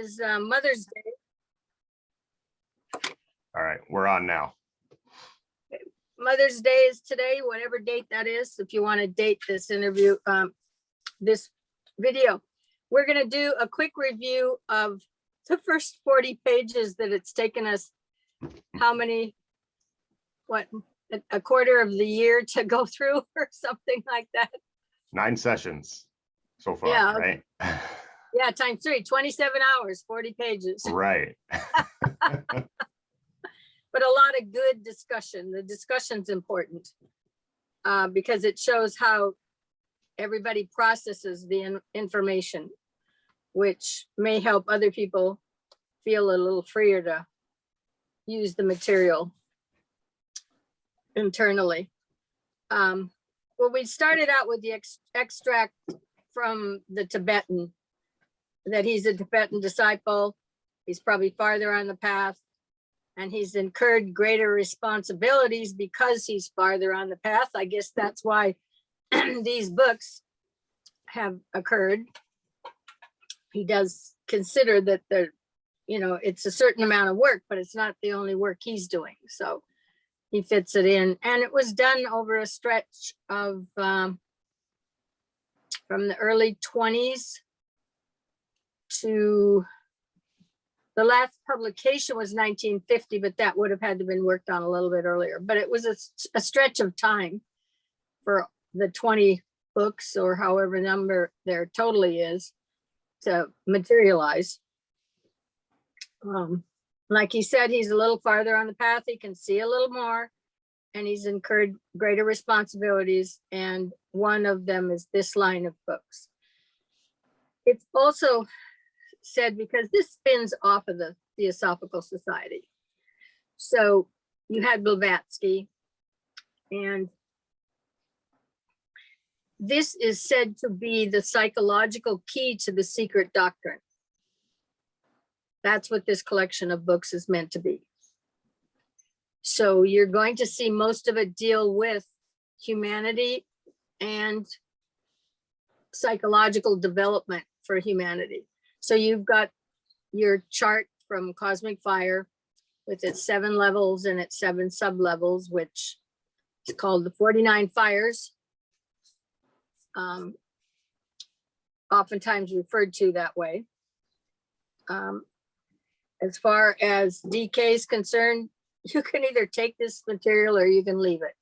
is Mother's Day. All right, we're on now. Mother's Day is today, whatever date that is. If you want to date this interview, this video, we're going to do a quick review of the first 40 pages that it's taken us. How many? What? A quarter of the year to go through, or something like that. 9 sessions so far, Yeah. right? Yeah, times 3, 27 hours, 40 pages. Right. But a lot of good discussion. The discussion's important because it shows how everybody processes the information, which may help other people feel a little freer to use the material internally. Well, we started out with the extract from the Tibetan, that he's a Tibetan disciple. He's probably farther on the path, and he's incurred greater responsibilities because he's farther on the path. I guess that's why these books have occurred. He does consider that it's a certain amount of work, but it's not the only work he's doing. So he fits it in, and it was done over a stretch of from the early 20s to the last publication was 1950, but that would have had to been worked on a little bit earlier. But it was a stretch of time for the 20 books, or however number there totally is, to materialize. Like he said, he's a little farther on the path. He can see a little more, and he's incurred greater responsibilities. And one of them is this line of books. It's also said, because this spins off of the Theosophical Society. So you had Blavatsky, and this is said to be the psychological key to the secret doctrine. That's what this collection of books is meant to be. So you're going to see most of it deal with humanity and psychological development for humanity. So you've got your chart from Cosmic Fire with its 7 levels and its 7 sub-levels, which is called the 49 fires. Oftentimes referred to that way. As far as DK is concerned, you can either take this material or you can leave it.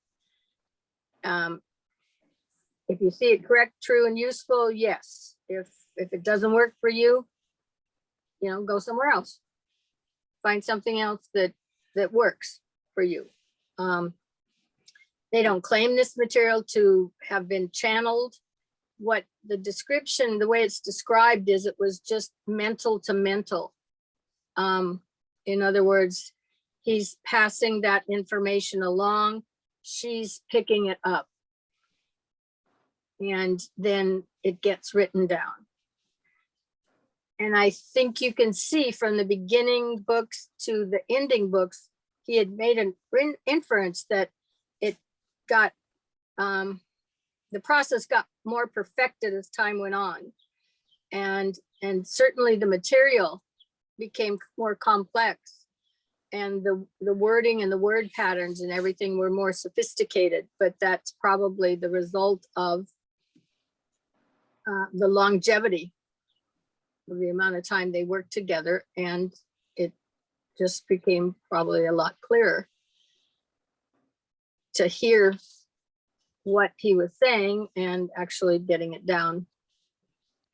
If you see it correct, true, and useful, yes. If it doesn't work for you, go somewhere else. Find something else that works for you. They don't claim this material to have been channeled. What the description, the way it's described, is it was just mental to mental. In other words, he's passing that information along. She's picking it up. And then it gets written down. And I think you can see from the beginning books to the ending books, he had made an inference that it got, the process got more perfected as time went on. And certainly the material became more complex, and the wording and the word patterns and everything were more sophisticated, but that's probably the result of the longevity of the amount of time they worked together, and it just became probably a lot clearer to hear what he was saying and actually getting it down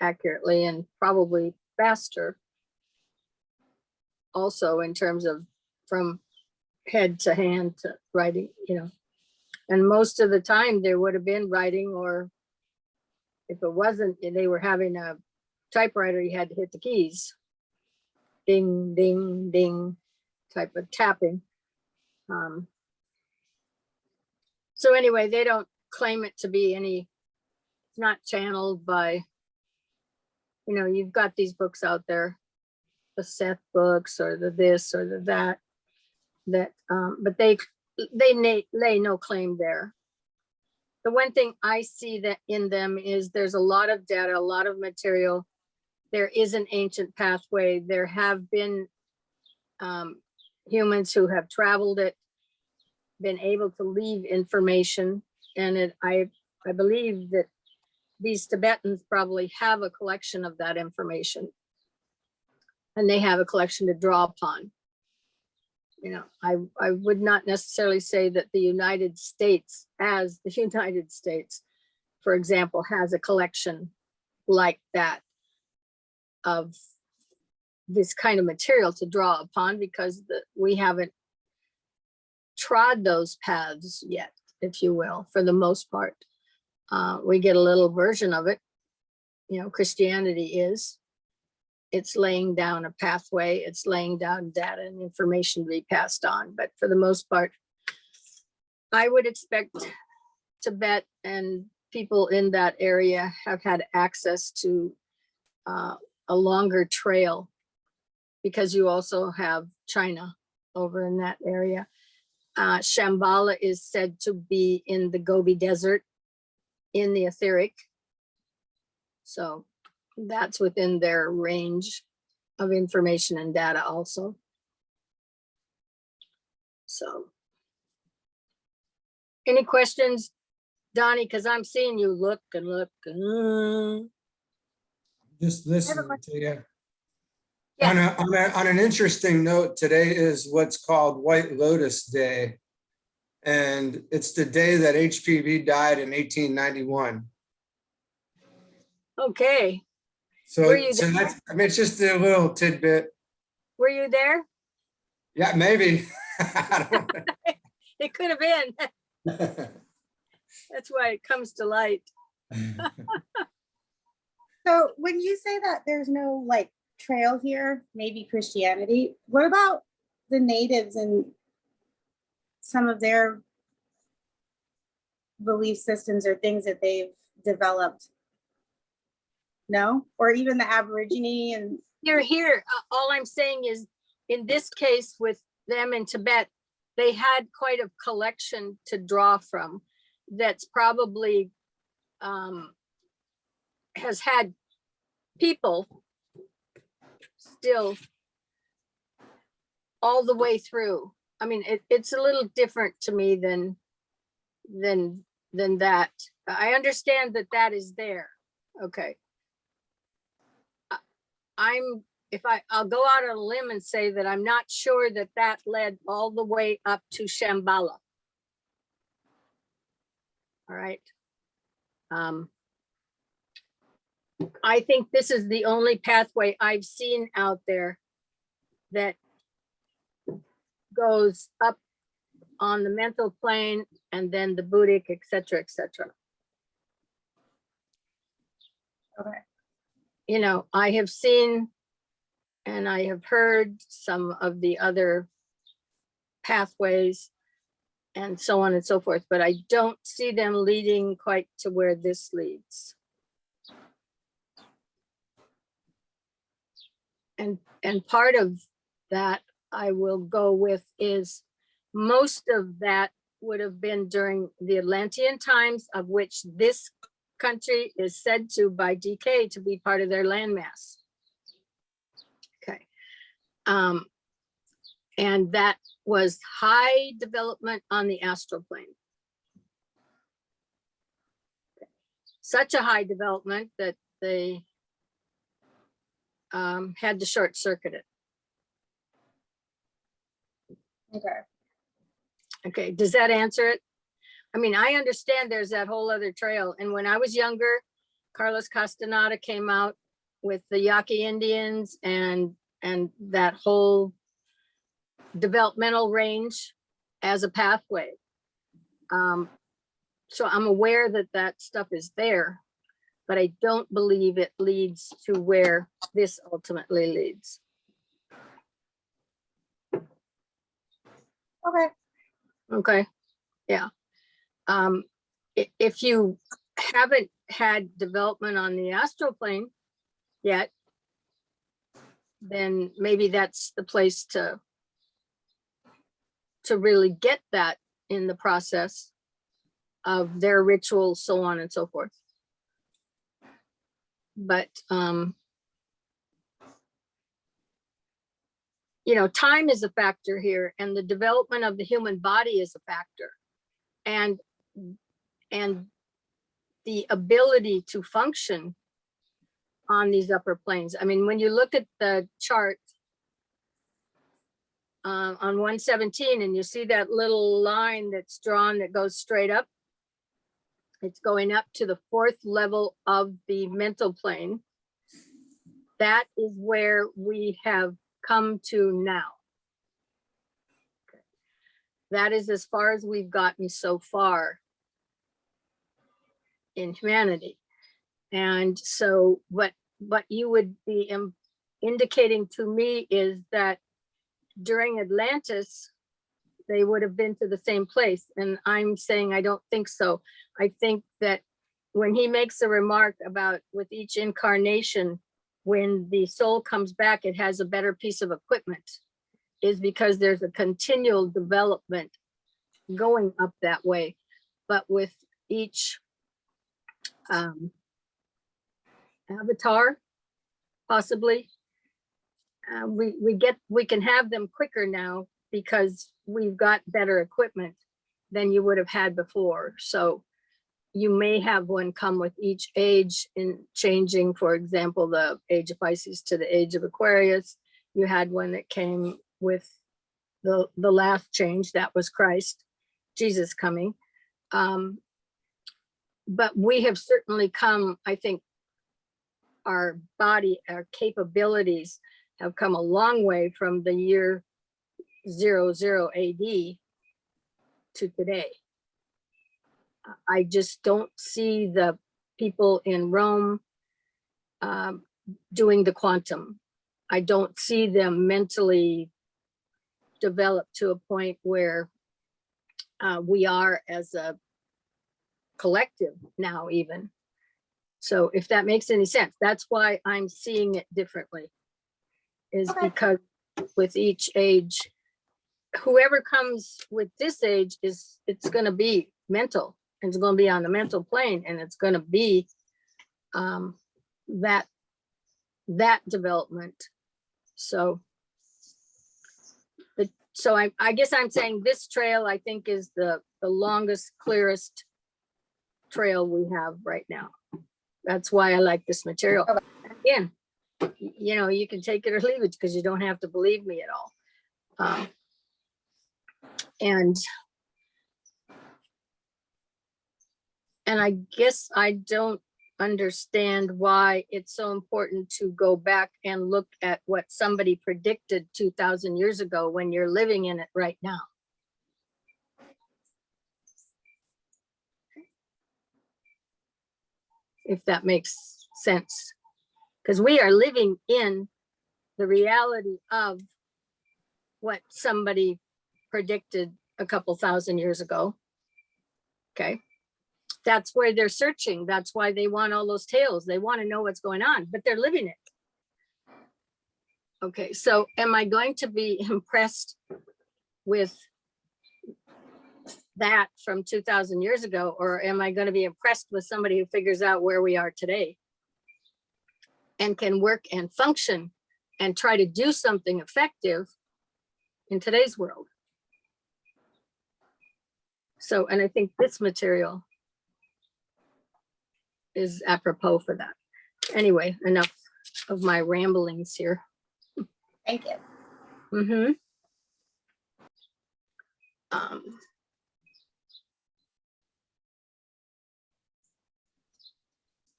accurately and probably faster. Also in terms of from head to hand to writing, and most of the time there would have been writing, or if it wasn't, they were having a typewriter, you had to hit the keys. Ding, ding, ding, type of tapping. So anyway, they don't claim it to be it's not channeled by, you've got these books out there, the Seth books or the this or the that, but they lay no claim there. The one thing I see that in them is there's a lot of data, a lot of material there is an ancient pathway. There have been humans who have traveled it, been able to leave information, and I believe that these Tibetans probably have a collection of that information, and they have a collection to draw upon. You know, I would not necessarily say that the United States, as the United States, for example, has a collection like that of this kind of material to draw upon, because we haven't trod those paths yet, if you will, for the most part. We get a little version of it. You know, Christianity is. It's laying down a pathway. It's laying down data and information to be passed on. But for the most part, I would expect Tibet and people in that area have had access to a longer trail, because you also have China over in that area. Shambhala is said to be in the Gobi Desert in the etheric. So that's within their range of information and data also. So, any questions, Donnie? Because I'm seeing you look and look. Just listening to you. Yeah. On an interesting note, today is what's called White Lotus Day. And it's the day that HPV died in 1891. Okay. So, Were you so there? that's, I mean, it's just a little tidbit. Were you there? Yeah, maybe. I don't It could have been. know. That's why it comes to light. So when you say that there's no like trail here, maybe Christianity, what about the natives and some of their belief systems or things that they've developed? No? Or even the Aborigine and You're here. All I'm saying is, in this case with them in Tibet, they had quite a collection to draw from that's probably has had people still all the way through. I mean, it's a little different to me than that. I understand that that is there. Okay. I'll go out on a limb and say that I'm not sure that that led all the way up to Shambhala. All right. I think this is the only pathway I've seen out there that goes up on the mental plane and then the Buddhic, et cetera, et cetera. okay. You know, I have seen and I have heard some of the other pathways and so on and so forth, but I don't see them leading quite to where this leads. And part of that I will go with is most of that would have been during the Atlantean times, of which this country is said to by DK to be part of their landmass. Okay. And that was high development on the astral plane. Such a high development that they had to short circuit it. Okay. Okay, does that answer it? I mean, I understand there's that whole other trail. And when I was younger, Carlos Castaneda came out with the Yaqui Indians and that whole developmental range as a pathway. So I'm aware that that stuff is there, but I don't believe it leads to where this ultimately leads. Okay. Okay, yeah. If you haven't had development on the astral plane yet, then maybe that's the place to really get that in the process of their rituals, so on and so forth. But time is a factor here, and the development of the human body is a factor. And the ability to function on these upper planes. I mean, when you look at the chart on 117 and you see that little line that's drawn that goes straight up, it's going up to the 4th level of the mental plane. That is where we have come to now. That is as far as we've gotten so far in humanity. And so what you would be indicating to me is that during Atlantis, they would have been to the same place. And I'm saying, I don't think so. I think that when he makes a remark about with each incarnation, when the soul comes back, it has a better piece of equipment, is because there's a continual development going up that way. But with each avatar, possibly, we can have them quicker now because we've got better equipment than you would have had before. So you may have one come with each age in changing, for example, the age of Pisces to the age of Aquarius. You had one that came with the last change, that was Christ, Jesus coming. But we have certainly come, I think our body, our capabilities have come a long way from the year 00 AD to today. I just don't see the people in Rome doing the quantum. I don't see them mentally developed to a point where we are as a collective now even. So if that makes any sense, that's why I'm seeing it differently, is because with each age, whoever comes with this age it's going to be mental. It's going to be on the mental plane, and it's going to be that development. So I guess I'm saying this trail, I think, is the longest, clearest trail we have right now. That's why I like this material. Again, you can take it or leave it because you don't have to believe me at all. And I guess I don't understand why it's so important to go back and look at what somebody predicted 2,000 years ago when you're living in it right now. If that makes sense. Because we are living in the reality of what somebody predicted a couple thousand years ago. Okay. That's where they're searching. That's why they want all those tales. They want to know what's going on, but they're living it. Okay, so am I going to be impressed with that from 2,000 years ago, or am I going to be impressed with somebody who figures out where we are today and can work and function and try to do something effective in today's world? So, and I think this material is apropos for that. Anyway, enough of my ramblings here. Thank you. Mm-hmm.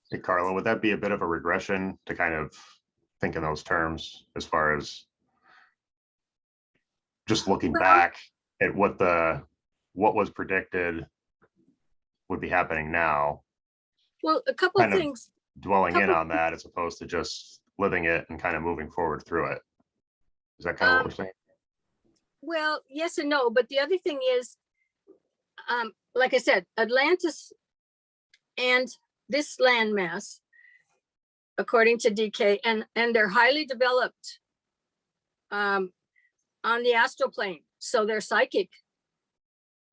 Hey, Carla, would that be a bit of a regression to kind of think in those terms as far as just looking back at what was predicted would be happening now? Well, a couple of Kind of things. dwelling in on that as opposed to just living it and kind of moving forward through it. Is that kind of what we're saying? Well, yes and no, but the other thing is, like I said, Atlantis and this landmass, according to DK, and they're highly developed on the astral plane. So they're psychic.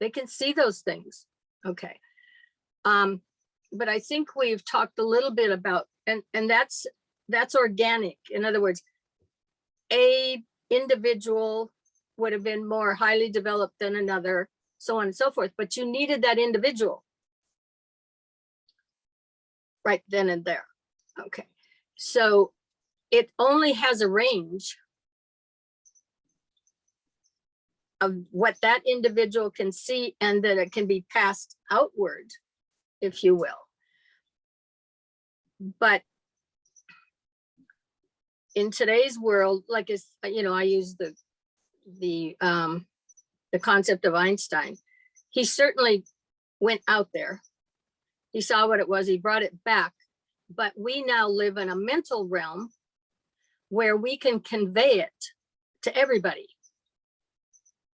They can see those things. Okay. But I think we've talked a little bit about, and that's organic. In other words, A.A.B individual would have been more highly developed than another, so on and so forth, but you needed that individual right then and there. Okay, so it only has a range of what that individual can see, and that it can be passed outward, if you will. But in today's world, like, it's, you know, I use the concept of Einstein. He certainly went out there. He saw what it was, he brought it back, but we now live in a mental realm where we can convey it to everybody.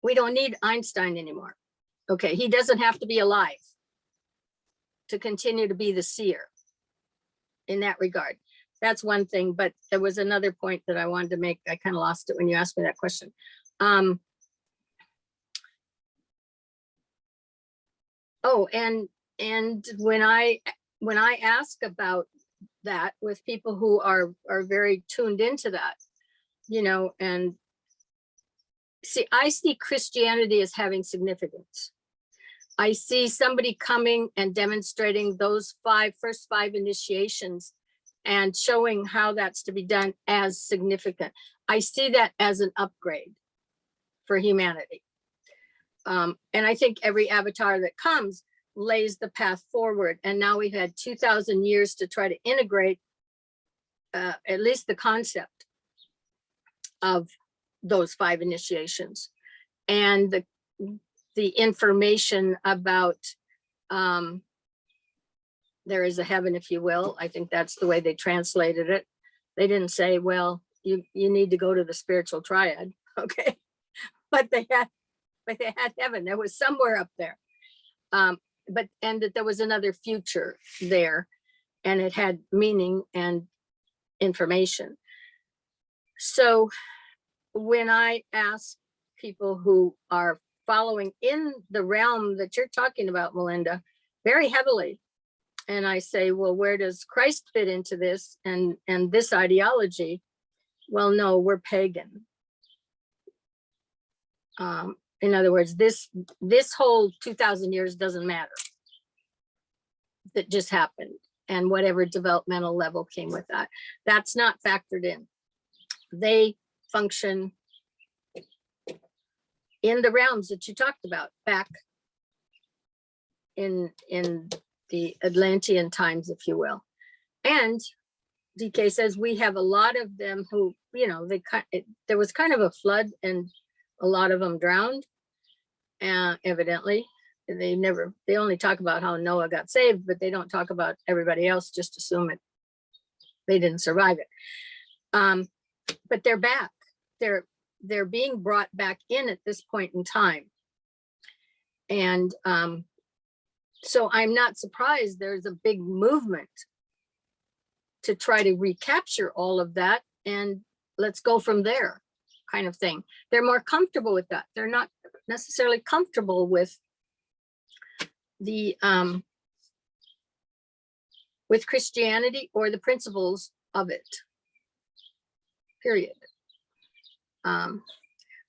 We don't need Einstein anymore. Okay, he doesn't have to be alive to continue to be the seer in that regard. That's one thing, but there was another point that I wanted to make. I kind of lost it when you asked me that question. Oh, and when I ask about that with people who are very tuned into that, you know, and see, I see Christianity as having significance. I see somebody coming and demonstrating those first five initiations and showing how that's to be done as significant. I see that as an upgrade for humanity. And I think every avatar that comes lays the path forward. And now we've had 2,000 years to try to integrate at least the concept of those five initiations and the information about there is a heaven, if you will. I think that's the way they translated it. They didn't say, well, you need to go to the spiritual triad, okay? But they had heaven. There was somewhere up there. And that there was another future there, and it had meaning and information. So when I ask people who are following in the realm that you're talking about, Melinda, very heavily, and I say, well, where does Christ fit into this and this ideology? Well, no, we're pagan. In other words, this whole 2,000 years doesn't matter. That just happened, and whatever developmental level came with that, that's not factored in. They function in the realms that you talked about back in the Atlantean times, if you will. And DK says we have a lot of them who, you know, there was kind of a flood and a lot of them drowned. Evidently, they only talk about how Noah got saved, but they don't talk about everybody else. Just assume it, they didn't survive it. But they're back. They're being brought back in at this point in time. And so I'm not surprised there's a big movement to try to recapture all of that and let's go from there, kind of thing. They're more comfortable with that. They're not necessarily comfortable with the with Christianity or the principles of it, period.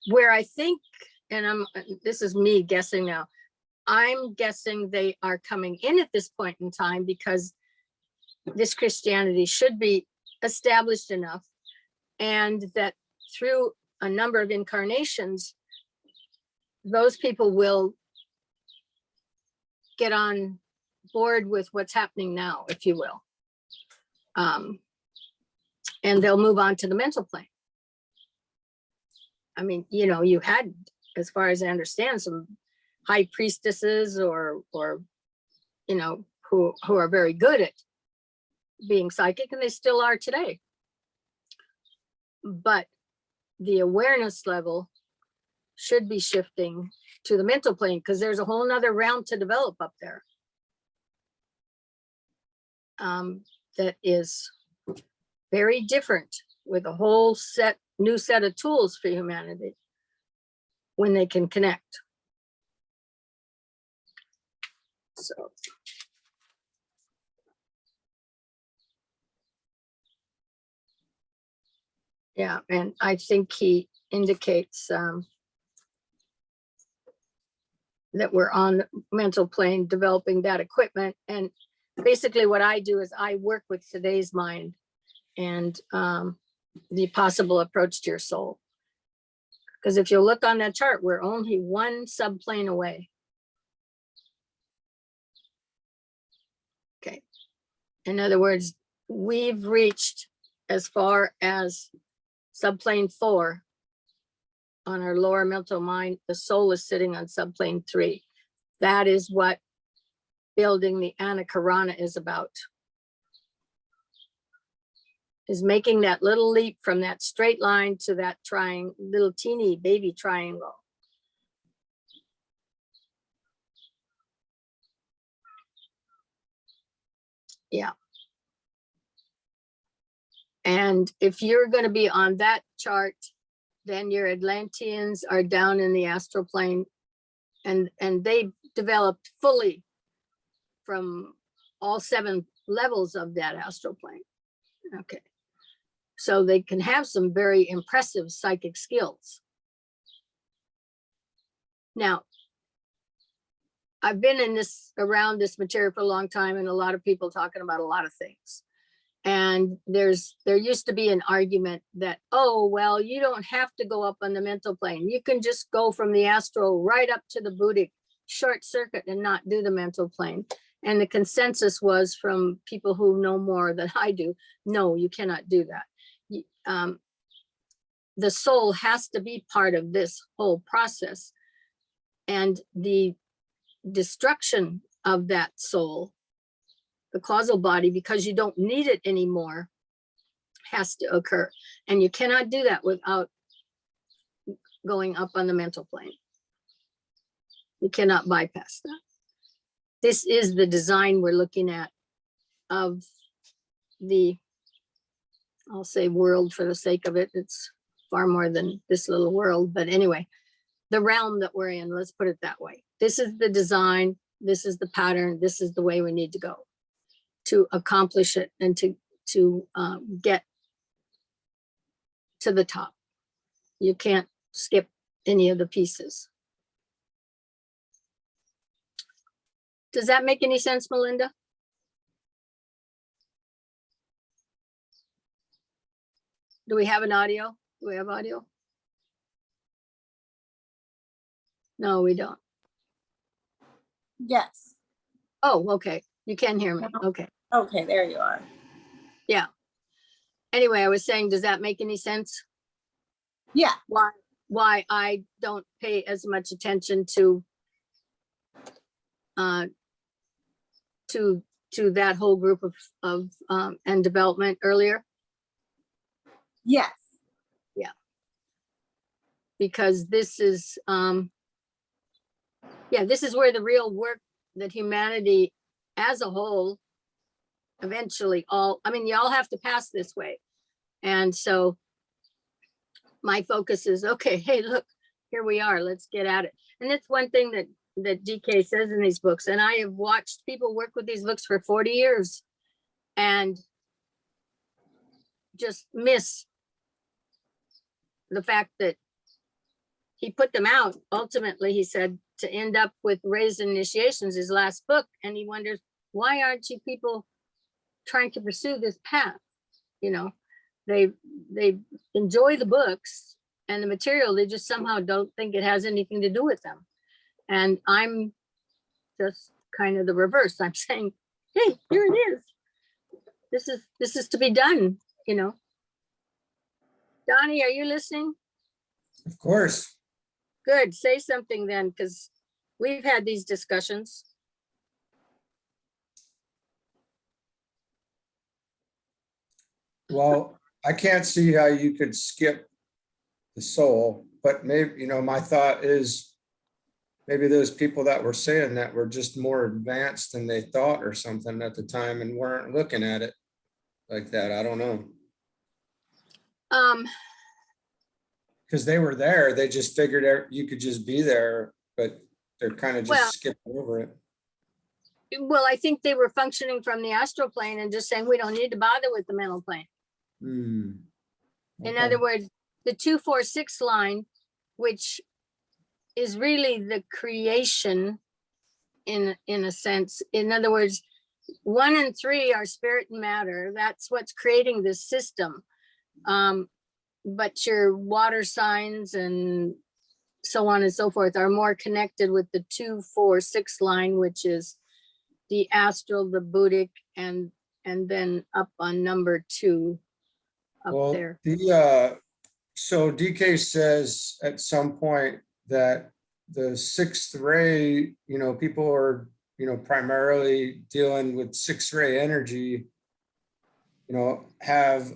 Where I think, and this is me guessing now, I'm guessing they are coming in at this point in time because this Christianity should be established enough, and that through a number of incarnations, those people will get on board with what's happening now, if you will. And they'll move on to the mental plane. I mean, you know, you had, as far as I understand, some high priestesses or you know, who are very good at being psychic, and they still are today. But the awareness level should be shifting to the mental plane, because there's a whole nother realm to develop up there. That is very different, with a whole new set of tools for humanity when they can connect. So. Yeah, and I think he indicates that we're on the mental plane developing that equipment. And basically what I do is I work with today's mind and the possible approach to your soul. Because if you look on that chart, we're only one subplane away. Okay. In other words, we've reached as far as subplane 4 on our lower mental mind. The soul is sitting on subplane 3. That is what building the Anakarana is about. Is making that little leap from that straight line to that little teeny baby triangle. Yeah. And if you're going to be on that chart, then your Atlanteans are down in the astral plane, and they developed fully from all 7 levels of that astral plane. Okay. So they can have some very impressive psychic skills. Now, I've been around this material for a long time, and a lot of people talking about a lot of things. And there used to be an argument that, oh, well, you don't have to go up on the mental plane. You can just go from the astral right up to the Buddhic short circuit and not do the mental plane. And the consensus was from people who know more than I do, no, you cannot do that. The soul has to be part of this whole process, and the destruction of that soul, the causal body, because you don't need it anymore, has to occur. And you cannot do that without going up on the mental plane. You cannot bypass that. This is the design we're looking at of the, I'll say world for the sake of it. It's far more than this little world, but anyway, the realm that we're in, let's put it that way. This is the design, this is the pattern, this is the way we need to go to accomplish it and to get to the top. You can't skip any of the pieces. Does that make any sense, Melinda? Do we have an audio? Do we have audio? No, we don't. Yes. Oh, okay. You can hear me. Okay. Okay, there you are. Yeah. Anyway, I was saying, does that make any sense? Yeah. Why I don't pay as much attention to that whole group of and development earlier? Yes. Yeah. Because this is this is where the real work that humanity as a whole eventually y'all have to pass this way. And so my focus is, okay, hey, look, here we are, let's get at it. And it's one thing that DK says in these books, and I have watched people work with these books for 40 years and just miss the fact that he put them out. Ultimately, he said, to end up with Raised Initiations, his last book, and he wonders, why aren't you people trying to pursue this path? You know, they enjoy the books and the material, they just somehow don't think it has anything to do with them. And I'm just kind of the reverse. I'm saying, hey, here it is. This is to be done, you know. Donnie, are you listening? Of course. Good, say something then, because we've had these discussions. Well, I can't see how you could skip the soul, but maybe, my thought is maybe those people that were saying that were just more advanced than they thought or something at the time and weren't looking at it like that. I don't know. Because they were there, they just figured out you could just be there, but they're kind of just skipping over it. Well, I think they were functioning from the astral plane and just saying, we don't need to bother with the mental plane. Okay. In other words, the 2-4-6 line, which is really the creation in a sense. In other words, 1 and 3 are spirit and matter. That's what's creating this system. But your water signs and so on and so forth are more connected with the 2-4-6 line, which is the astral, the Buddhic, and then up on number 2 up Well, there. so DK says at some point that the 6th ray, people are, primarily dealing with 6th ray energy, have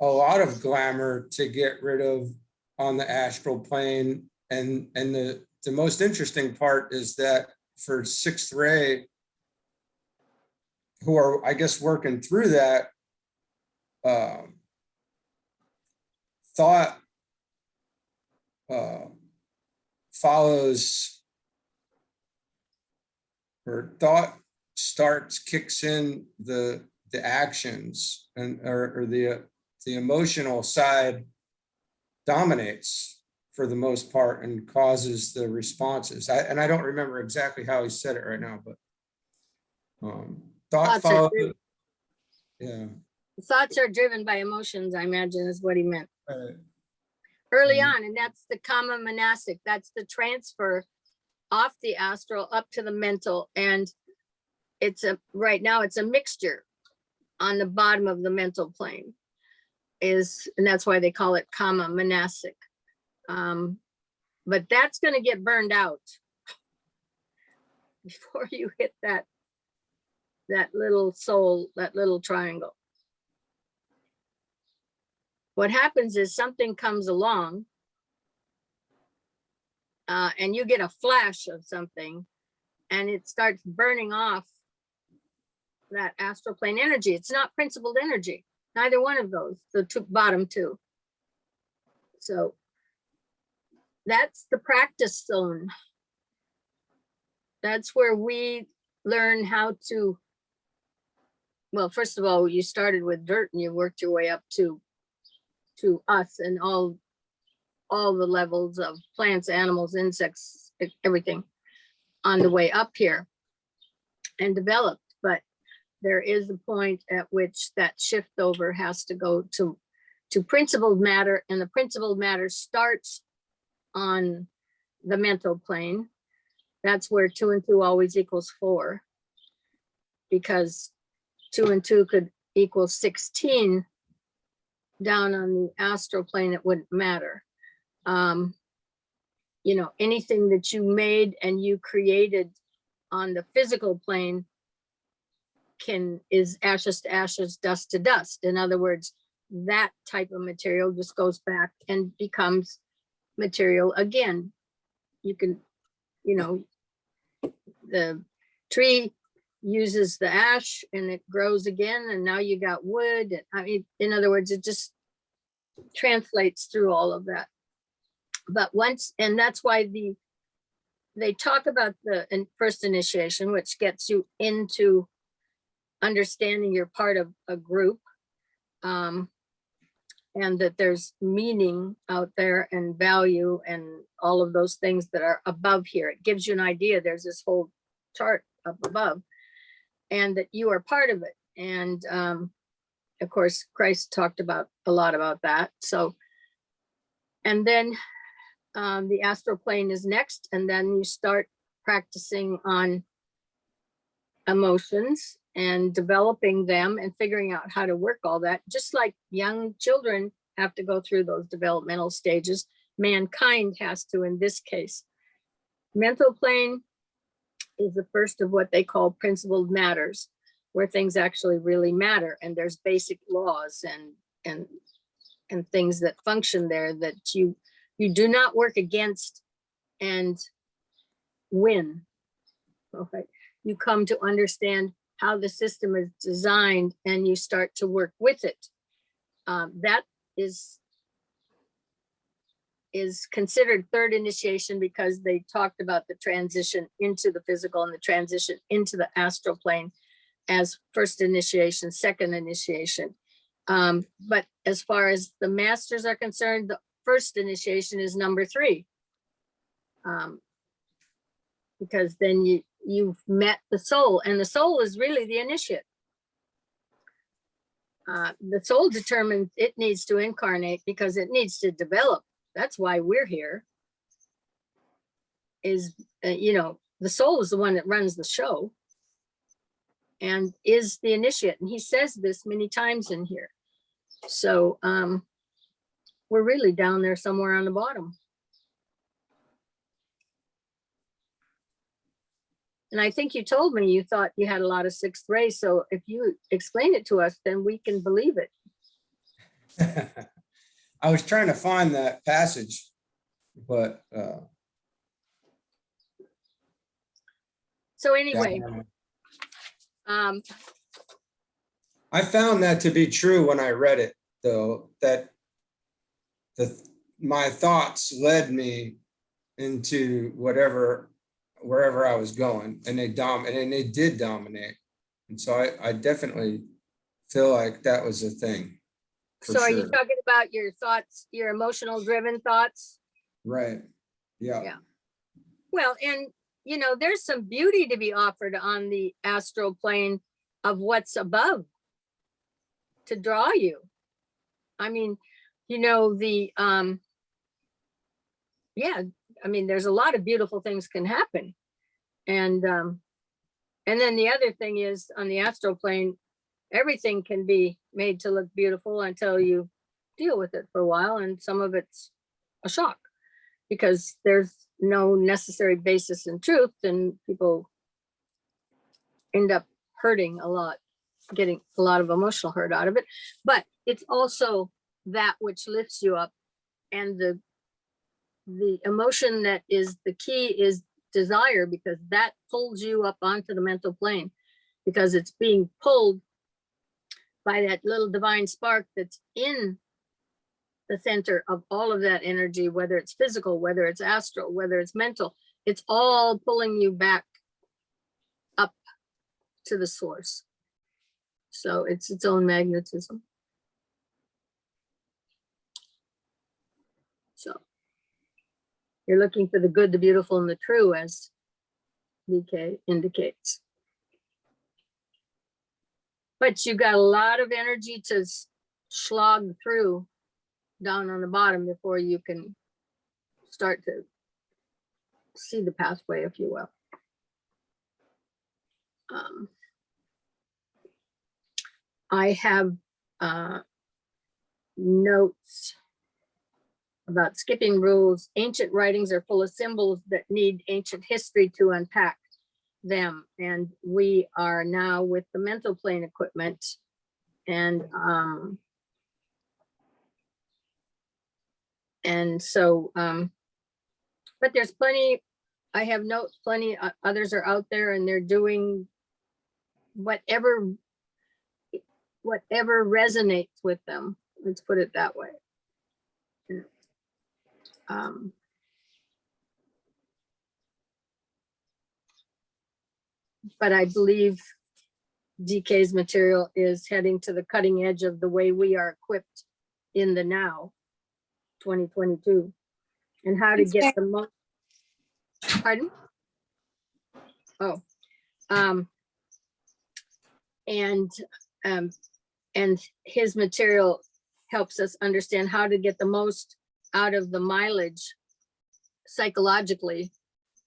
a lot of glamour to get rid of on the astral plane. And the most interesting part is that for 6th ray, who are, I guess, working through that, thought follows, or thought kicks in the actions, or the emotional side dominates for the most part and causes the responses. I don't remember exactly how he said it right now, but thought Thoughts are follows. driven. Yeah. Thoughts are driven by emotions, I imagine is what he meant Right. early Mhm. on. And that's the common monastic. That's the transfer off the astral up to the mental. And right now it's a mixture on the bottom of the mental plane, and that's why they call it kama monastic. But that's going to get burned out before you hit that little soul, that little triangle. What happens is something comes along and you get a flash of something and it starts burning off that astral plane energy. It's not principled energy, neither one of those, the bottom 2. So that's the practice zone. That's where we learn how to, well, first of all, you started with dirt and you worked your way up to us and all the levels of plants, animals, insects, everything on the way up here and developed. But there is a point at which that shift over has to go to principled matter, and the principled matter starts on the mental plane. That's where 2 and 2 always equals 4, because 2 and 2 could equal 16 down on the astral plane. It wouldn't matter. Anything that you made and you created on the physical plane is ashes to ashes, dust to dust. In other words, that type of material just goes back and becomes material again. You can, the tree uses the ash and it grows again, and now you got wood. In other words, it just translates through all of that. But and that's why they talk about the first initiation, which gets you into understanding you're part of a group, and that there's meaning out there and value and all of those things that are above here. It gives you an idea. There's this whole chart up above, and that you are part of it. And of course, Christ talked a lot about that. So, and then the astral plane is next, and then you start practicing on emotions and developing them and figuring out how to work all that. Just like young children have to go through those developmental stages, mankind has to in this case. Mental plane is the first of what they call principled matters, where things actually really matter, and there's basic laws and things that function there that you do not work against and win. Okay. You come to understand how the system is designed and you start to work with it. That is considered third initiation, because they talked about the transition into the physical and the transition into the astral plane as first initiation, second initiation. But as far as the masters are concerned, the first initiation is number 3. Because then you've met the soul, and the soul is really the initiate. The soul determines it needs to incarnate because it needs to develop. That's why we're here. Is, the soul is the one that runs the show and is the initiate. And he says this many times in here. So we're really down there somewhere on the bottom. And I think you told me you thought you had a lot of 6th ray. So if you explain it to us, then we can believe it. I was trying to find that passage, but So anyway, I found that to be true when I read it, though, that my thoughts led me into wherever I was going, and they did dominate. And so I definitely feel like that was a thing. so are you talking about your thoughts, your emotional driven thoughts? Right. Yeah. Yeah. Well, and there's some beauty to be offered on the astral plane of what's above to draw you. I mean, there's a lot of beautiful things can happen. And then the other thing is, on the astral plane, everything can be made to look beautiful until you deal with it for a while, and some of it's a shock because there's no necessary basis in truth, and people end up hurting a lot, getting a lot of emotional hurt out of it. But it's also that which lifts you up, and the emotion that is the key is desire, because that pulls you up onto the mental plane, because it's being pulled by that little divine spark that's in the center of all of that energy, whether it's physical, whether it's astral, whether it's mental. It's all pulling you back up to the source. So it's its own magnetism. So you're looking for the good, the beautiful, and the true, as DK indicates. But you got a lot of energy to slog through down on the bottom before you can start to see the pathway, if you will. I have notes about skipping rules. Ancient writings are full of symbols that need ancient history to unpack them. And we are now with the mental plane equipment. And so, but there's plenty, I have notes, plenty, others are out there, and they're doing whatever resonates with them. Let's put it that way. But I believe DK's material is heading to the cutting edge of the way we are equipped in the now, 2022, and how to get the most. Pardon? Oh, and his material helps us understand how to get the most out of the mileage psychologically,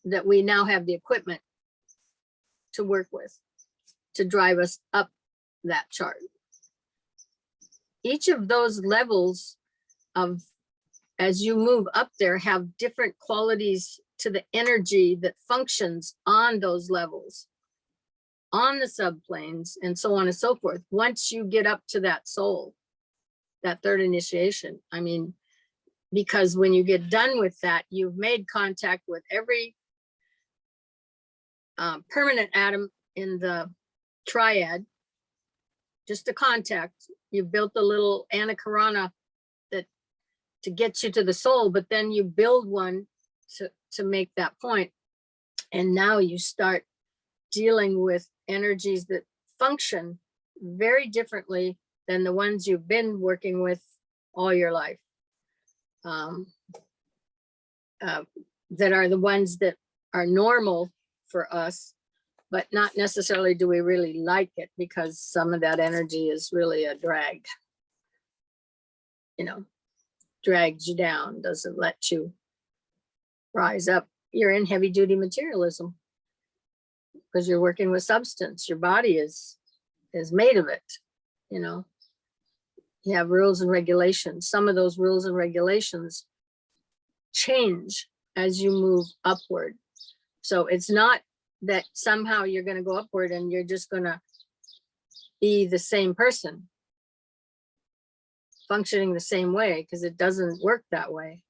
that we now have the equipment to work with to drive us up that chart. Each of those levels of, as you move up there, have different qualities to the energy that functions on those levels, on the subplanes, and so on and so forth. Once you get up to that soul, that third initiation, I mean, because when you get done with that, you've made contact with every permanent atom in the triad, just a contact. You've built a little anakarana that to get you to the soul, but then you build one to make that point. And now you start dealing with energies that function very differently than the ones you've been working with all your life. That are the ones that are normal for us, but not necessarily do we really like it, because some of that energy is really a drag. You know, drags you down, doesn't let you rise up. You're in heavy duty materialism because you're working with substance. Your body is made of it. You know, you have rules and regulations. Some of those rules and regulations change as you move upward. So it's not that somehow you're going to go upward and you're just going to be the same person, functioning the same way, because it doesn't work that way.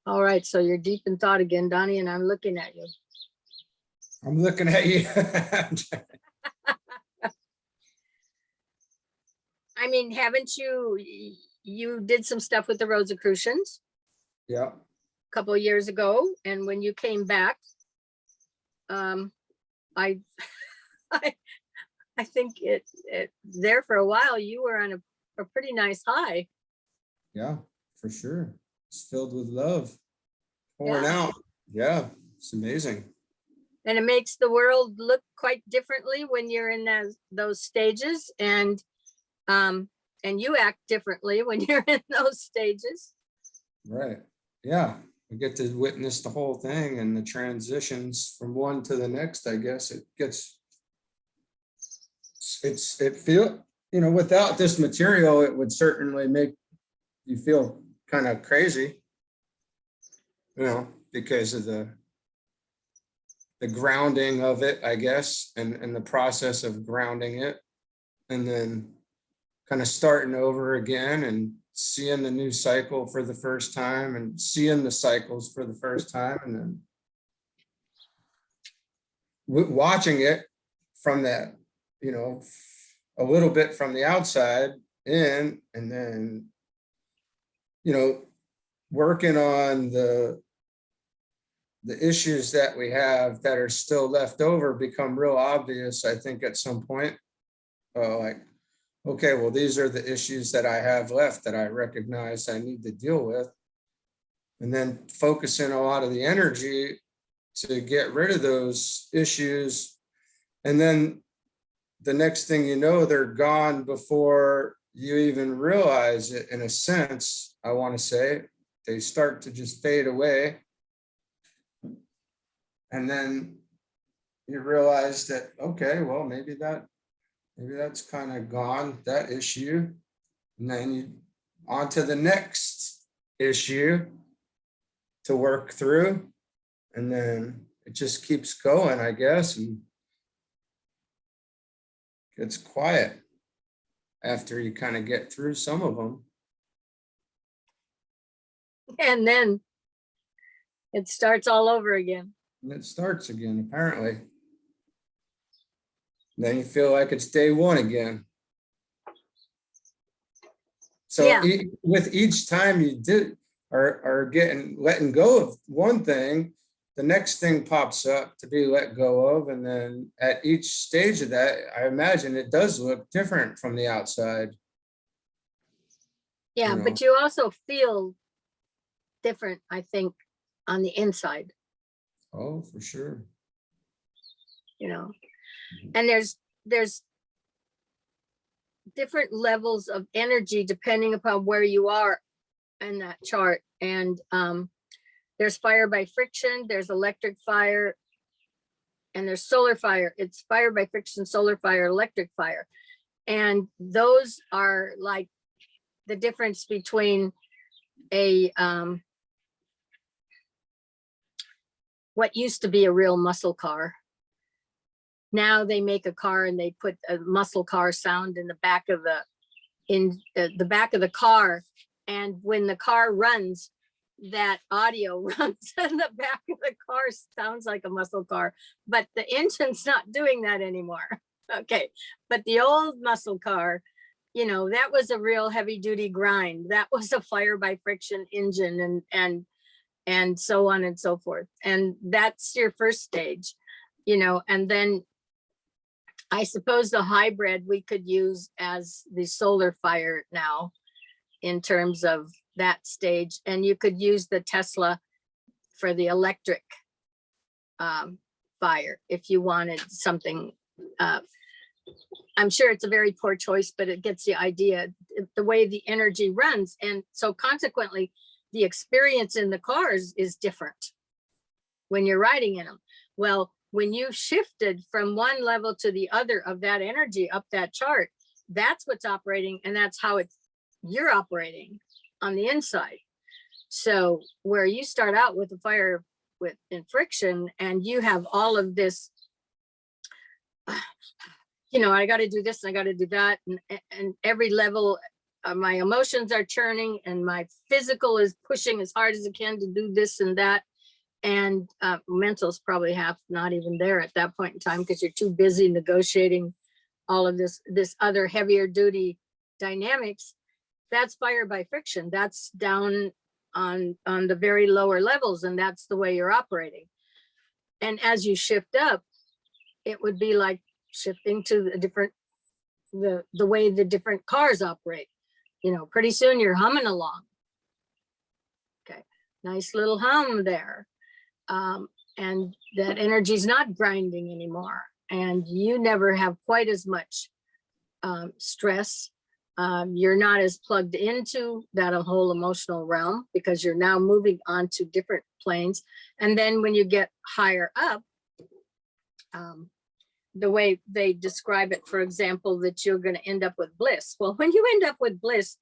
All right, so you're deep in thought again, Donnie, and I'm looking at you. I'm looking at you. I mean, haven't you did some stuff with the Rosicrucians Yeah, a couple of years ago, and when you came back, I I think it there for a while you were on a pretty nice high. yeah, for sure. It's filled with love. Pouring Yeah. out. Yeah, it's amazing. And it makes the world look quite differently when you're in those stages, and you act differently when you're in those stages. Right. Yeah. We get to witness the whole thing and the transitions from one to the next. I guess it feel, you know, without this material, it would certainly make you feel kind of crazy, you know, because of the grounding of it, I guess, and the process of grounding it, and then kind of starting over again and seeing the new cycle for the first time and seeing the cycles for the first time, and then watching it from that, you know, a little bit from the outside in, and then, you know, working on the issues that we have that are still left over become real obvious, I think, at some point. Like, okay, well, these are the issues that I have left that I recognize I need to deal with. And then focusing a lot of the energy to get rid of those issues. And then the next thing you know, they're gone before you even realize it, in a sense, I want to say. They start to just fade away. And then you realize that, okay, well, maybe that's kind of gone, that issue. And then you on to the next issue to work through. And then it just keeps going, I guess, and gets quiet after you kind of get through some of them. And then it starts all over again. And it starts again, apparently. Then you feel like it's day one again. So Yeah. with each time you are letting go of one thing, the next thing pops up to be let go of. And then at each stage of that, I imagine it does look different from the outside. Yeah, You know. but you also feel different, I think, on the inside, Oh, for sure. you know. And there's different levels of energy depending upon where you are in that chart. And there's fire by friction, there's electric fire, and there's solar fire. It's fire by friction, solar fire, electric fire. And those are like the difference between a what used to be a real muscle car. Now they make a car and they put a muscle car sound in the back of the back of the car, and when the car runs, that audio runs in the back of the car, sounds like a muscle car, but the engine's not doing that anymore. Okay, but the old muscle car, you know, that was a real heavy duty grind. That was a fire by friction engine, and so on and so forth. And that's your first stage, you know, and then I suppose the hybrid we could use as the solar fire now in terms of that stage. And you could use the Tesla for the electric fire if you wanted something. I'm sure it's a very poor choice, but it gets the idea, the way the energy runs. And so consequently, the experience in the cars is different when you're riding in them. Well, when you shifted from one level to the other of that energy up that chart, that's what's operating, and that's how you're operating on the inside. So where you start out with the fire in friction, and you have all of this, you know, I got to do this and I got to do that, and every level my emotions are churning and my physical is pushing as hard as it can to do this and that. And mental's probably half not even there at that point in time, because you're too busy negotiating all of this other heavier duty dynamics. That's fire by friction. That's down on the very lower levels, and that's the way you're operating. And as you shift up, it would be like shifting to the different, the way the different cars operate. You know, pretty soon you're humming along. Okay, nice little hum there. And that energy is not grinding anymore, and you never have quite as much stress. You're not as plugged into that whole emotional realm, because you're now moving on to different planes. And then when you get higher up, the way they describe it, for example, that you're going to end up with bliss. Well, when you end up with bliss,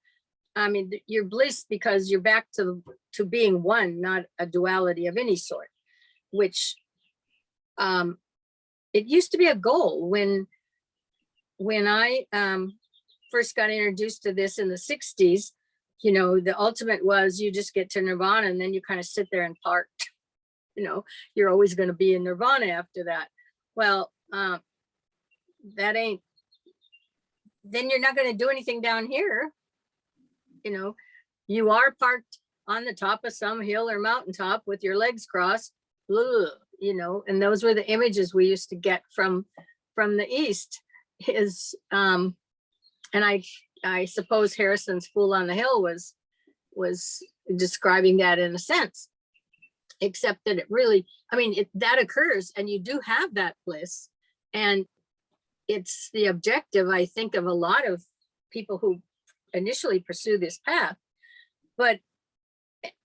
I mean, you're bliss because you're back to being one, not a duality of any sort, which it used to be a goal. When I first got introduced to this in the 60s, you know, the ultimate was you just get to nirvana and then you kind of sit there and park. You know, you're always going to be in nirvana after that. Well, that ain't, then you're not going to do anything down here. You know, you are parked on the top of some hill or mountaintop with your legs crossed, you know, and those were the images we used to get from the East is, and I suppose Harrison's Fool on the Hill was describing that in a sense, except that it really, I mean, that occurs and you do have that bliss, and it's the objective, I think, of a lot of people who initially pursue this path. But,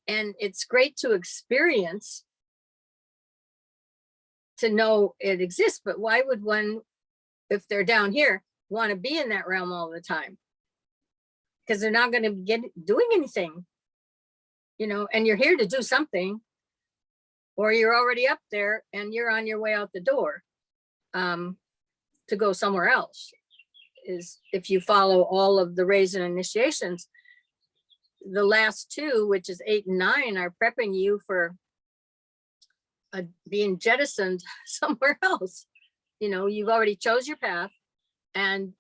and it's great to experience, to know it exists, but why would one, if they're down here, want to be in that realm all the time? Because they're not going to be doing anything, you know, and you're here to do something, or you're already up there and you're on your way out the door to go somewhere else. Is if you follow all of the rays and initiations, the last two, which is 8 and 9, are prepping you for being jettisoned somewhere else. You know, you've already chose your path, and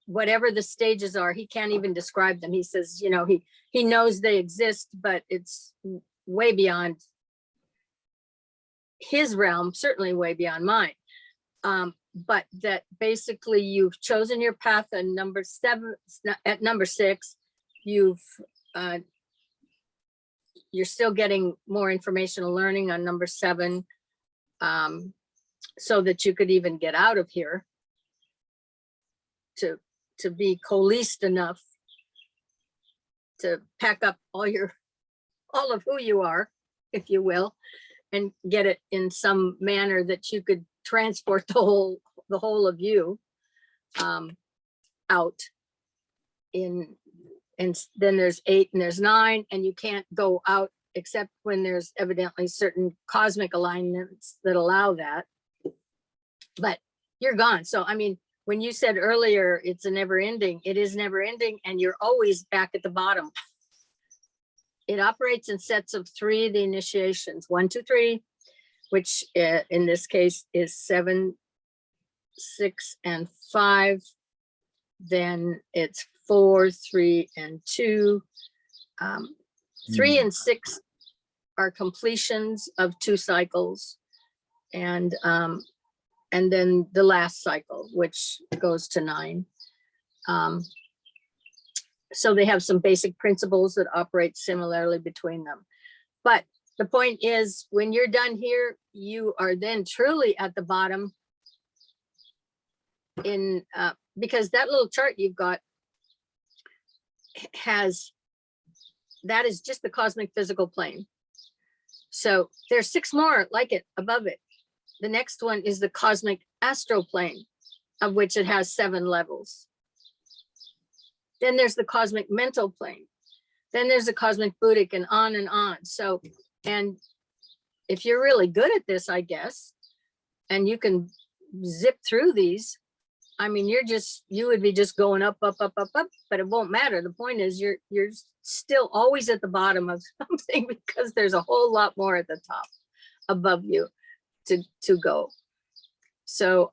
whatever the stages are, he can't even describe them. He says, you know, he knows they exist, but it's way beyond his realm, certainly way beyond mine. But that basically you've chosen your path at number 7, at number 6, you're still getting more informational learning on number 7, so that you could even get out of here to be coalesced enough to pack up all of who you are, if you will, and get it in some manner that you could transport the whole of you out in. And then there's 8 and there's 9, and you can't go out except when there's evidently certain cosmic alignments that allow that, but you're gone. So I mean, when you said earlier it's a never ending, it is never ending, and you're always back at the bottom. It operates in sets of 3, the initiations, 1, 2, 3, which in this case is 7, 6, and 5. Then it's 4, 3, and 2, 3 and 6 are completions of 2 cycles. And then the last cycle, which goes to 9. So they have some basic principles that operate similarly between them. But the point is, when you're done here, you are then truly at the bottom in, because that little chart you've got has, that is just the cosmic physical plane. So there's 6 more like it above it. The next one is the cosmic astral plane, of which it has 7 levels. Then there's the cosmic mental plane. Then there's the cosmic Buddhic, and on and on. So, and if you're really good at this, I guess, and you can zip through these, I mean, you would be just going up, up, up, up, up, but it won't matter. The point is you're still always at the bottom of something, because there's a whole lot more at the top above you to go. So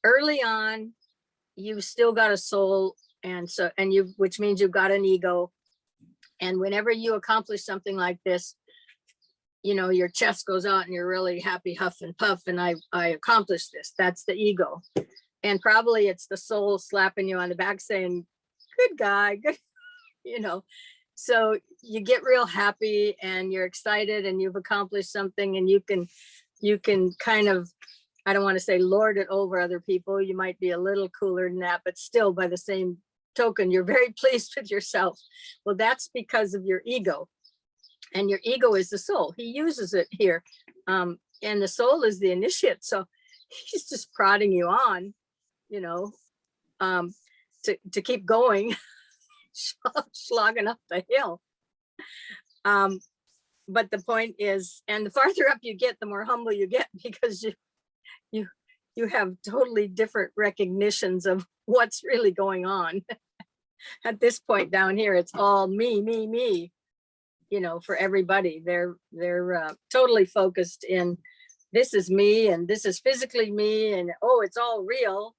early on, you've still got a soul, and which means you've got an ego. And whenever you accomplish something like this, you know, your chest goes out and you're really happy, huff and puff, and I accomplished this. That's the ego. And probably it's the soul slapping you on the back saying, good guy, good, you know. So you get real happy and you're excited and you've accomplished something, and you can kind of, I don't want to say lord it over other people. You might be a little cooler than that, but still, by the same token, you're very pleased with yourself. Well, that's because of your ego. And your ego is the soul. He uses it here. And the soul is the initiate. So he's just prodding you on, you know, to keep going, slogging up the hill. But the point is, and the farther up you get, the more humble you get, because you have totally different recognitions of what's really going on. At this point down here, it's all me, me, me, you know, for everybody. They're totally focused in, this is me, and this is physically me, and oh, it's all real,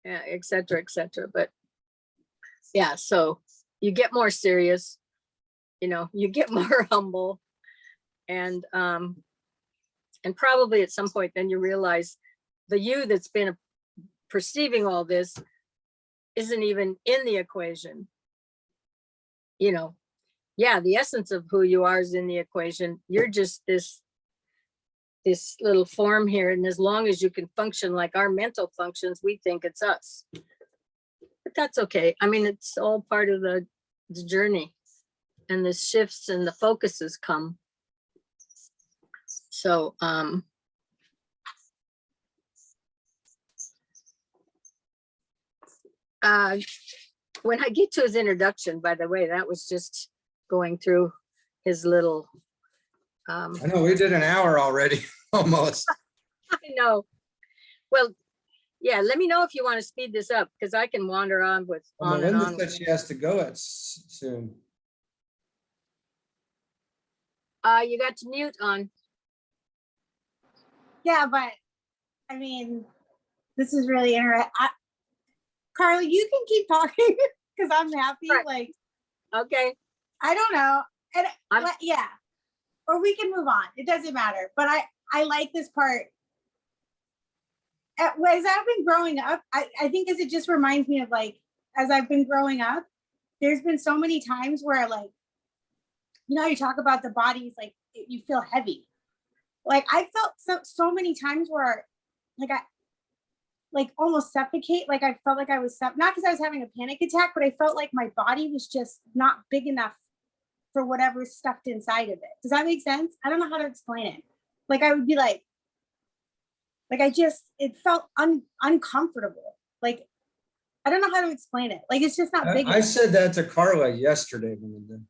et cetera, et cetera. But yeah, so you get more serious, you know, you get more humble, and probably at some point then you realize the you that's been perceiving all this isn't even in the equation. You know, yeah, the essence of who you are is in the equation. You're just this little form here. And as long as you can function like our mental functions, we think it's us. But that's okay. I mean, it's all part of the journey, and the shifts and the focuses come. So, when I get to his introduction, by the way, that was just going through his little, I know we did an hour already, almost. I know. Well, yeah, let me know if you want to speed this up, because I can wander on with on and Melinda on. said she has to go at soon. You got to mute on. Yeah, but I mean, this is really interesting. Carla, you can keep talking because I'm happy. Right. Like, Okay. I don't know. And I'm- yeah, or we can move on. It doesn't matter. But I like this part. As I've been growing up, I think as it just reminds me of, like, as I've been growing up, there's been so many times where, like, you know, you talk about the bodies, like you feel heavy. Like I felt so many times where, like, I like almost suffocate. Like I felt like I was not because I was having a panic attack, but I felt like my body was just not big enough for whatever's stuffed inside of it. Does that make sense? I don't know how to explain it. Like I would be like it felt uncomfortable. Like I don't know how to explain it. Like it's just not big I enough. said that to Carla yesterday, Melinda.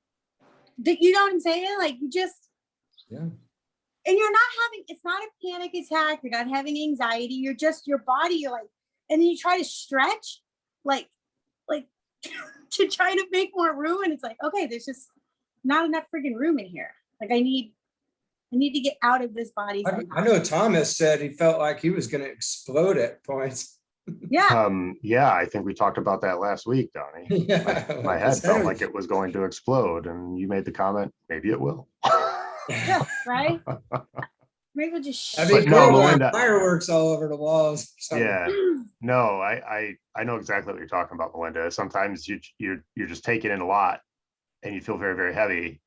You know what I'm saying? Like you just, Yeah. and you're not having, it's not a panic attack. You're not having anxiety. You're just, your body, you're like, and then you try to stretch, like to try to make more room. And it's like, okay, there's just not enough freaking room in here. Like I need to get out of this body. I know Thomas said he felt like he was going to explode at points. Yeah. Yeah, I think we talked about that last week, Donnie. Yeah, My head felt like it was going to explode, and you made the comment, maybe it will. Yeah, right? Maybe we'll just That'd be But no, cool, Melinda- fireworks all over the walls. or something. Yeah, no, I know exactly what you're talking about, Melinda. Sometimes you're just taking in a lot and you feel very, very heavy.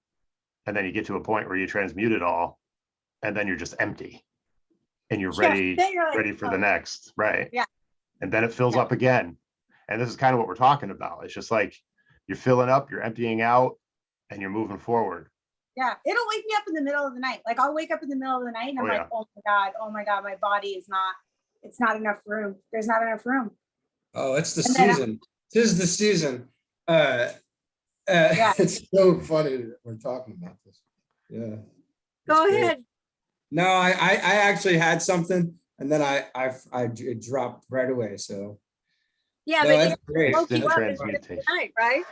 And then you get to a point where you transmute it all, and then you're just empty. And you're ready, then you're like, ready for the oh, next, right? Yeah. And then it fills Yeah. up again. And this is kind of what we're talking about. It's just like you're filling up, you're emptying out, and you're moving forward. yeah. It'll wake me up in the middle of the night. Like I'll wake up in the middle of the night and I'm Oh, like, yeah. oh my God, my body is not, it's not enough room. There's not enough room. Oh, it's the And then- season. Tis the season. Yeah. It's so funny that we're talking about this. Yeah. Go It's great. ahead. No, I actually had something, and then it dropped right away. So Yeah, no, but that's it great. woke you Instant up in the transmutation. night, right?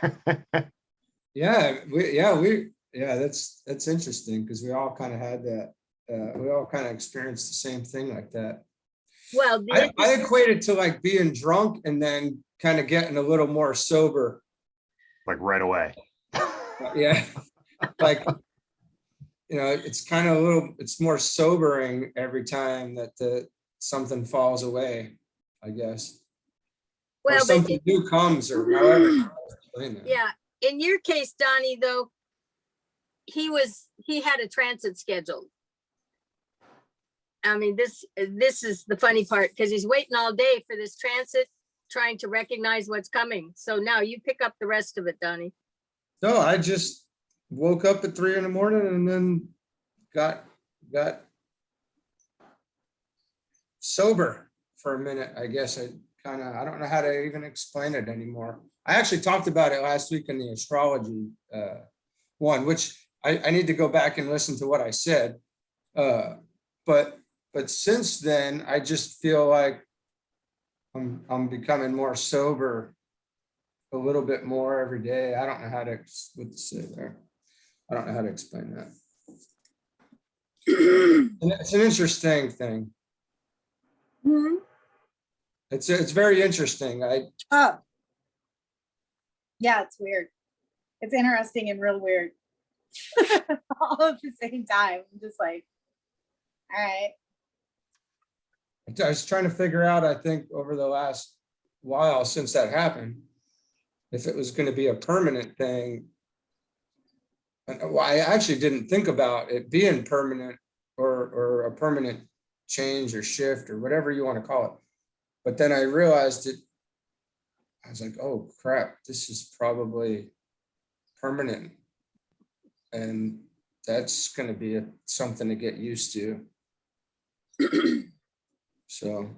Yeah, that's interesting because we all kind of had that. We all kind of experienced the same thing like that. Well, the I interesting- equate it to like being drunk and then kind of getting a little more sober. Like right away. Yeah, like it's kind of it's more sobering every time that something falls away, I guess. Or well, but something new comes, or however you wanna explain that. yeah, in your case, Donnie, though, he had a transit scheduled. I mean, this is the funny part because he's waiting all day for this transit, trying to recognize what's coming. So now you pick up the rest of it, Donnie. No, I just woke up at 3 a.m. and then got sober for a minute. I guess I don't know how to even explain it anymore. I actually talked about it last week in the astrology one, which I need to go back and listen to what I said. But since then, I just feel like I'm becoming more sober a little bit more every day. I don't know how to what to say there. I don't know how to explain that. And it's an interesting thing. Mhm. It's very interesting. Oh. Yeah, it's weird. It's interesting and real weird. All at the same time. I'm just like, all right. I was trying to figure out, I think, over the last while since that happened, if it was going to be a permanent thing. And well, I actually didn't think about it being permanent or a permanent change or shift or whatever you want to call it. But then I realized it. I was like, oh crap, this is probably permanent. And that's going to be something to get used to. So.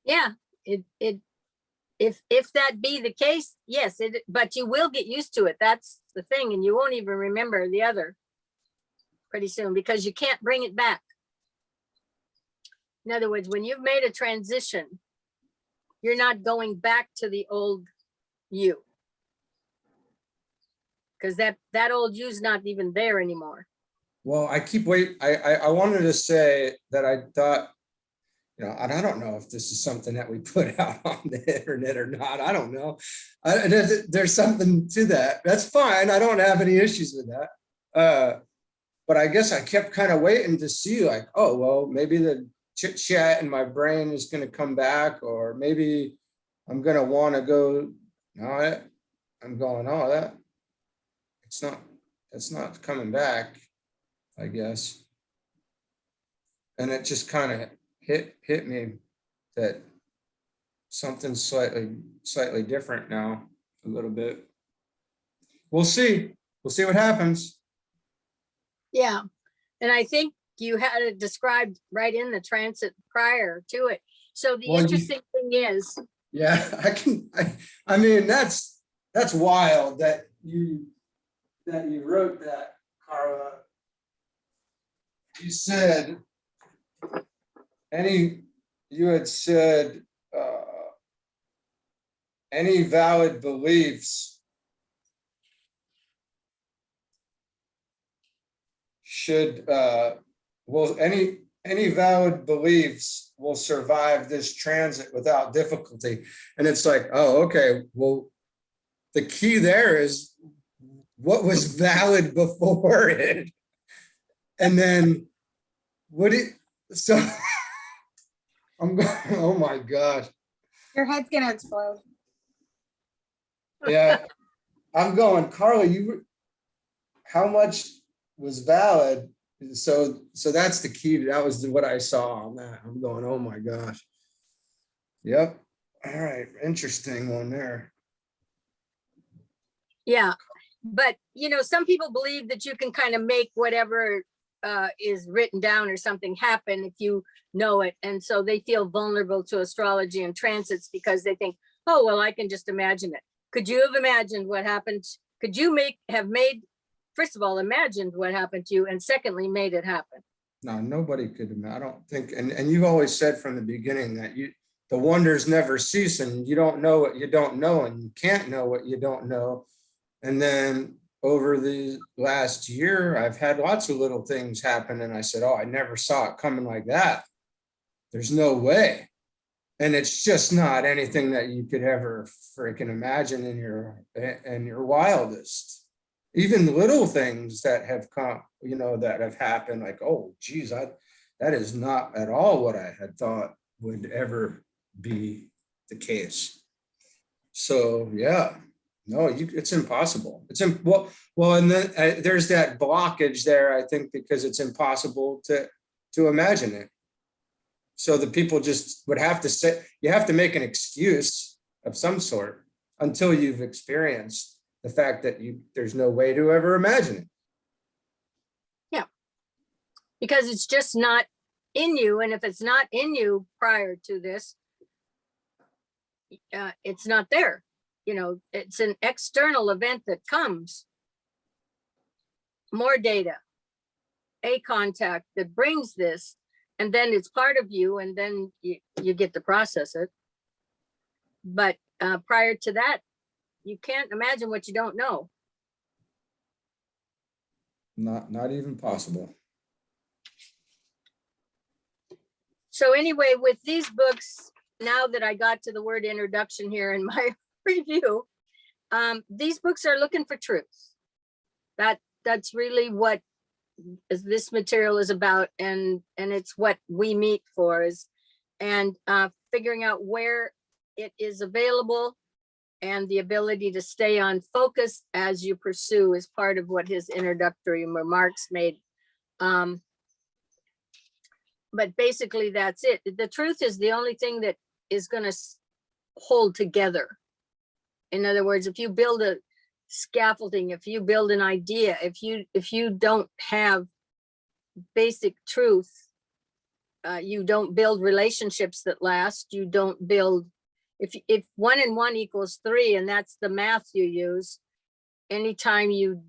Yeah, if that be the case, yes, but you will get used to it. That's the thing, and you won't even remember the other pretty soon because you can't bring it back. In other words, when you've made a transition, you're not going back to the old you. Because that old you's not even there anymore. Well, I keep waiting. I wanted to say that I thought, and I don't know if this is something that we put out on the internet or not. I don't know. There's something to that. That's fine. I don't have any issues with that. But I guess I kept kind of waiting to see like, oh, well, maybe the chit chat in my brain is going to come back, or maybe I'm going to want to go. No, I'm going, oh, that's not coming back, I guess. And it just kind of hit me that something's slightly different now, a little bit. We'll see what happens. Yeah, and I think you had it described right in the transit prior to it. So the Well, interesting thing is, Yeah, I mean, that's wild that you wrote that, Carla. You said you had said any valid beliefs should any valid beliefs will survive this transit without difficulty. And it's like, oh, okay, well, the key there is what was valid before it. And then what it, so I'm going, oh my gosh. Your head's gonna explode. Yeah, I'm going, Carla, how much was valid? So that's the key. That was what I saw on that. I'm going, oh my gosh. Yep. All right. Interesting one there. Yeah, but you know, some people believe that you can kind of make whatever is written down or something happen if you know it. And so they feel vulnerable to astrology and transits because they think, oh, well, I can just imagine it. Could you have imagined what happened? Could you have made, first of all, imagined what happened to you, and secondly, made it happen? No, nobody could. I don't think, and you've always said from the beginning that the wonders never cease, and you don't know what you don't know, and you can't know what you don't know. And then over the last year, I've had lots of little things happen, and I said, oh, I never saw it coming like that. There's no way. And it's just not anything that you could ever freaking imagine in your wildest. Even little things that have come, you know, that have happened, like, oh, geez, that is not at all what I had thought would ever be the case. So, yeah, no, it's impossible. Well, and then there's that blockage there, I think, because it's impossible to imagine it. So the people just would have to say, you have to make an excuse of some sort until you've experienced the fact that there's no way to ever imagine it. Yeah, because it's just not in you. And if it's not in you prior to this, it's not there. You know, it's an external event that comes. More data, a contact that brings this, and then it's part of you, and then you get to process it. But prior to that, you can't imagine what you don't know. Not even possible. So anyway, with these books, now that I got to the word introduction here in my review, these books are looking for truth. That's really what this material is about, and it's what we meet for, is and figuring out where it is available, and the ability to stay on focus as you pursue is part of what his introductory remarks made. But basically that's it. The truth is the only thing that is going to hold together. In other words, if you build a scaffolding, if you build an idea, if you don't have basic truth, you don't build relationships that last. You don't build, if 1 and 1 equals 3, and that's the math you use, anytime you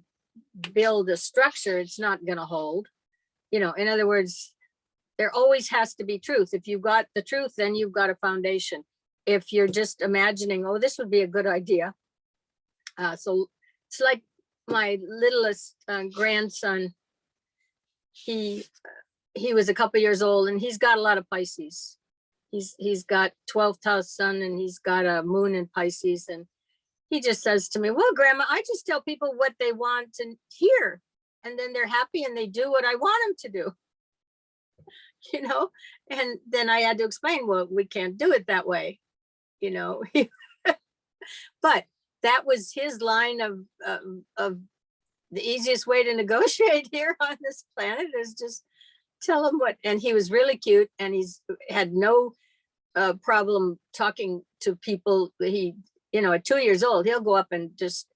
build a structure, it's not going to hold. You know, in other words, there always has to be truth. If you've got the truth, then you've got a foundation. If you're just imagining, oh, this would be a good idea. So it's like my littlest grandson. He was a couple years old, and he's got a lot of Pisces. He's got 12th house sun, and he's got a moon in Pisces. And he just says to me, well, Grandma, I just tell people what they want to hear, and then they're happy and they do what I want them to do. You know, and then I had to explain, well, we can't do it that way, you know. But that was his line of the easiest way to negotiate here on this planet is just tell him what. And he was really cute, and he's had no problem talking to people. He, you know, at 2 years old, he'll go up and just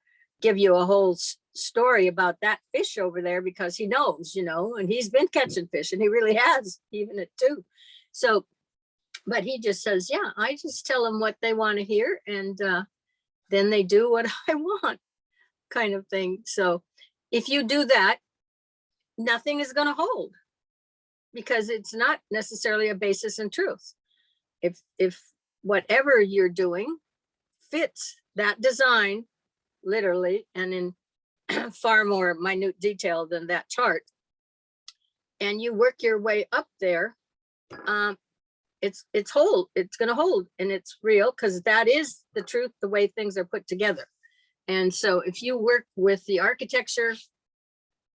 give you a whole story about that fish over there because he knows, you know, and he's been catching fish, and he really has, even at 2. So, but he just says, yeah, I just tell them what they want to hear, and then they do what I want, kind of thing. So if you do that, nothing is going to hold, because it's not necessarily a basis in truth. If whatever you're doing fits that design, literally, and in far more minute detail than that chart, and you work your way up there, it's going to hold, and it's real, because that is the truth, the way things are put together. And so if you work with the architecture,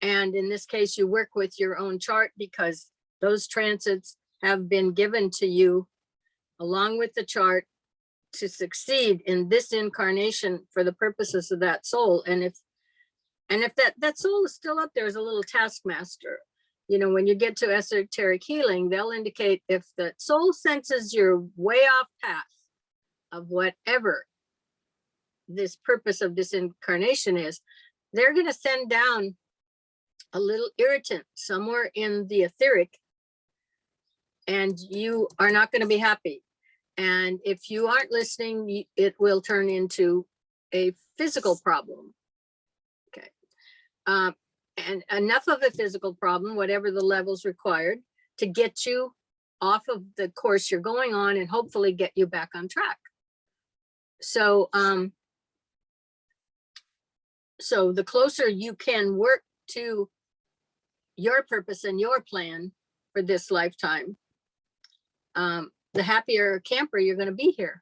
and in this case, you work with your own chart, because those transits have been given to you along with the chart to succeed in this incarnation for the purposes of that soul. And if that soul is still up there as a little taskmaster, you know, when you get to esoteric healing, they'll indicate if the soul senses you're way off path of whatever this purpose of this incarnation is, they're going to send down a little irritant somewhere in the etheric, and you are not going to be happy. And if you aren't listening, it will turn into a physical problem. Okay. And enough of a physical problem, whatever the levels required, to get you off of the course you're going on and hopefully get you back on track. So, so the closer you can work to your purpose and your plan for this lifetime, the happier camper you're going to be here.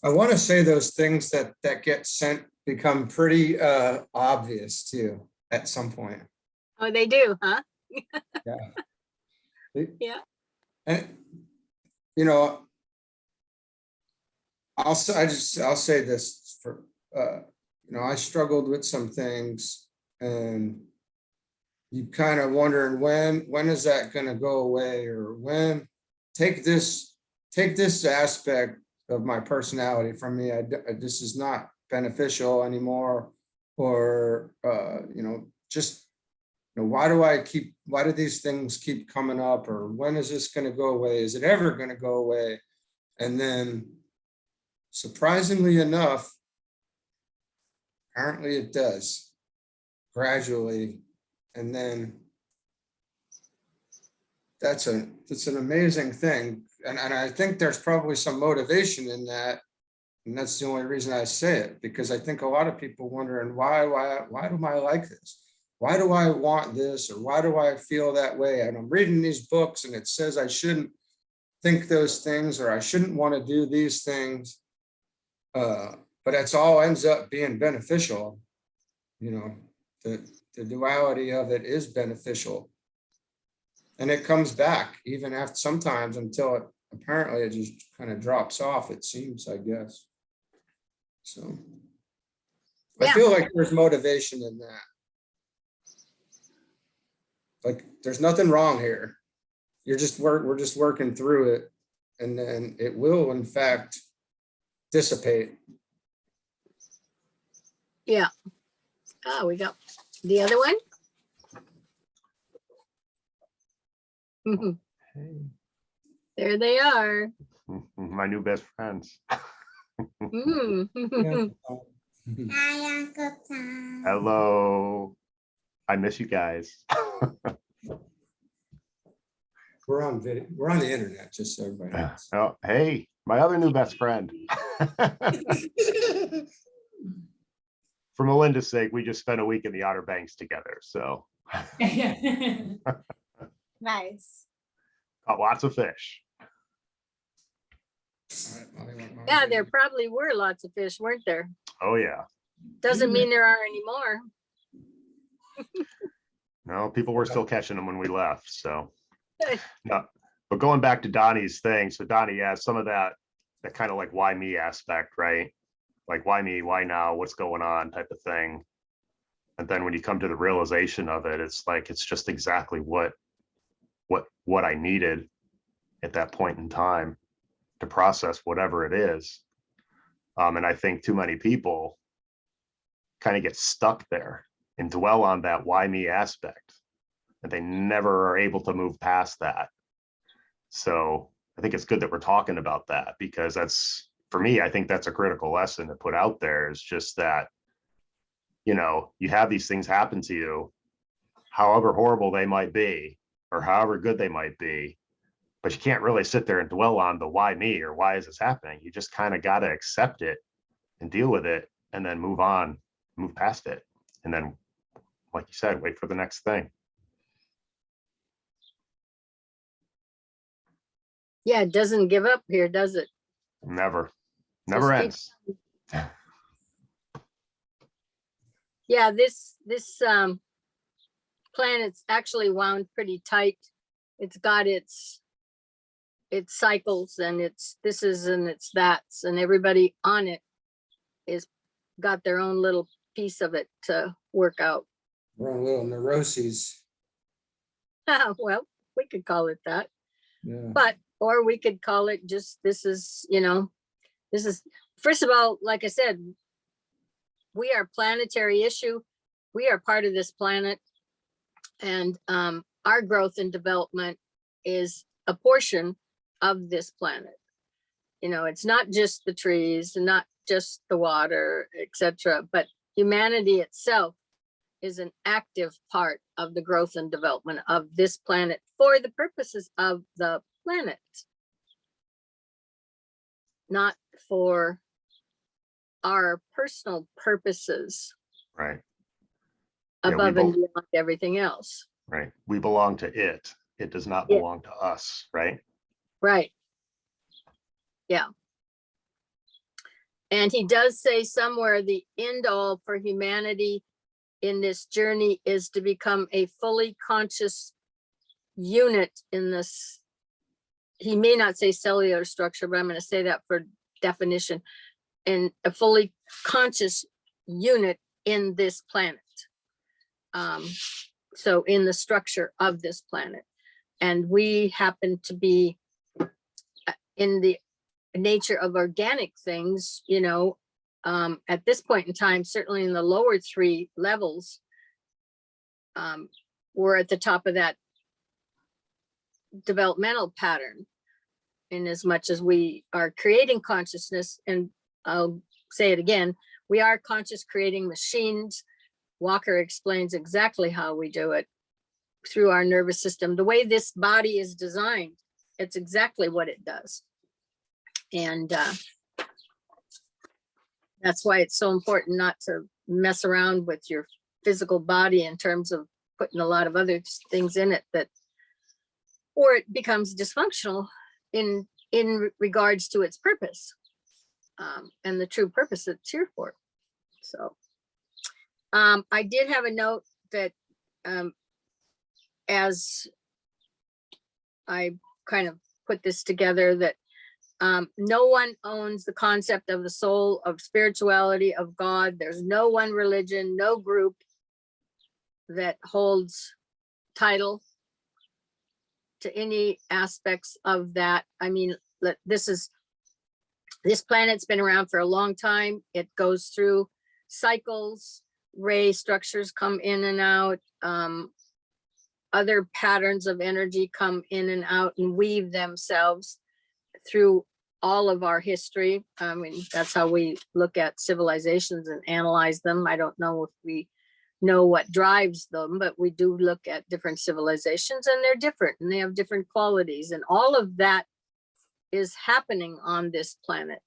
I want to say those things that get sent become pretty obvious too at some point. Oh, they do, huh? Yeah. Yeah. And you know, I'll say this for you know, I struggled with some things, and you kind of wondering when is that going to go away, or when take this aspect of my personality from me. This is not beneficial anymore, or you know, just, you know, why do these things keep coming up, or when is this going to go away? Is it ever going to go away? And then surprisingly enough, apparently it does, gradually. And then that's an amazing thing. And I think there's probably some motivation in that. And that's the only reason I say it, because I think a lot of people wondering, why do I like this? Why do I want this? Or why do I feel that way? And I'm reading these books and it says I shouldn't think those things, or I shouldn't want to do these things. But it's all ends up being beneficial. You know, the duality of it is beneficial. And it comes back even after sometimes, until it apparently it just kind of drops off, it seems, I guess. So Yeah. I feel like there's motivation in that. Like there's nothing wrong here. We're just working through it, and then it will in fact dissipate. Yeah. Oh, we got the other one. There they are. My new best friends. Mm. Hi, Uncle Tom. Hello. I miss you guys. We're on video. We're on the internet, just so everybody knows. Oh, hey, my other new best friend. For Melinda's sake, we just spent a week in the Outer Banks together, so Nice. caught lots of fish. Yeah, there probably were lots of fish, weren't there? Oh yeah. Doesn't mean there are anymore. No, people were still catching them when we left, so. Good. No, but going back to Donnie's thing, so Donnie has some of that kind of like why me aspect, right? Like why me, why now, what's going on type of thing. And then when you come to the realization of it, it's like it's just exactly what I needed at that point in time to process whatever it is. And I think too many people kind of get stuck there and dwell on that why me aspect, and they never are able to move past that. So I think it's good that we're talking about that, because that's, for me, I think that's a critical lesson to put out there, is just that, you know, you have these things happen to you, however horrible they might be, or however good they might be, but you can't really sit there and dwell on the why me, or why is this happening? You just kind of got to accept it and deal with it, and then move on, move past it. And then like you said, wait for the next thing. Yeah, it doesn't give up here, does it? Never Just keep- ends. Yeah, this planet's actually wound pretty tight. It's got its cycles and its thises and its that's, and everybody on it is got their own little piece of it to work out. We're on little neuroses. Well, we could call it that, Yeah. but, or we could call it just, this is, this is, first of all, like I said, we are planetary issue. We are part of this planet, and our growth and development is a portion of this planet. It's not just the trees and not just the water, etc., but humanity itself is an active part of the growth and development of this planet for the purposes of the planet, not for our personal purposes Right. Yeah, we above and both- beyond everything else. Right. We belong to it. It does not Yeah. belong to us, right? Right. Yeah. And he does say somewhere the end all for humanity in this journey is to become a fully conscious unit in this. He may not say cellular structure, but I'm going to say that for definition, and a fully conscious unit in this planet. So in the structure of this planet. And we happen to be in the nature of organic things, at this point in time, certainly in the lower 3 levels, we're at the top of that developmental pattern, in as much as we are creating consciousness. And I'll say it again, we are conscious creating machines. Walker explains exactly how we do it through our nervous system. The way this body is designed, it's exactly what it does. And that's why it's so important not to mess around with your physical body in terms of putting a lot of other things in it or it becomes dysfunctional in regards to its purpose, and the true purpose it's here for. So I did have a note that as I kind of put this together, that no one owns the concept of the soul, of spirituality, of God. There's no one religion, no group that holds title to any aspects of that. I mean, this planet's been around for a long time. It goes through cycles, ray structures come in and out, other patterns of energy come in and out and weave themselves through all of our history. I mean, that's how we look at civilizations and analyze them. I don't know if we know what drives them, but we do look at different civilizations, and they're different and they have different qualities, and all of that is happening on this planet.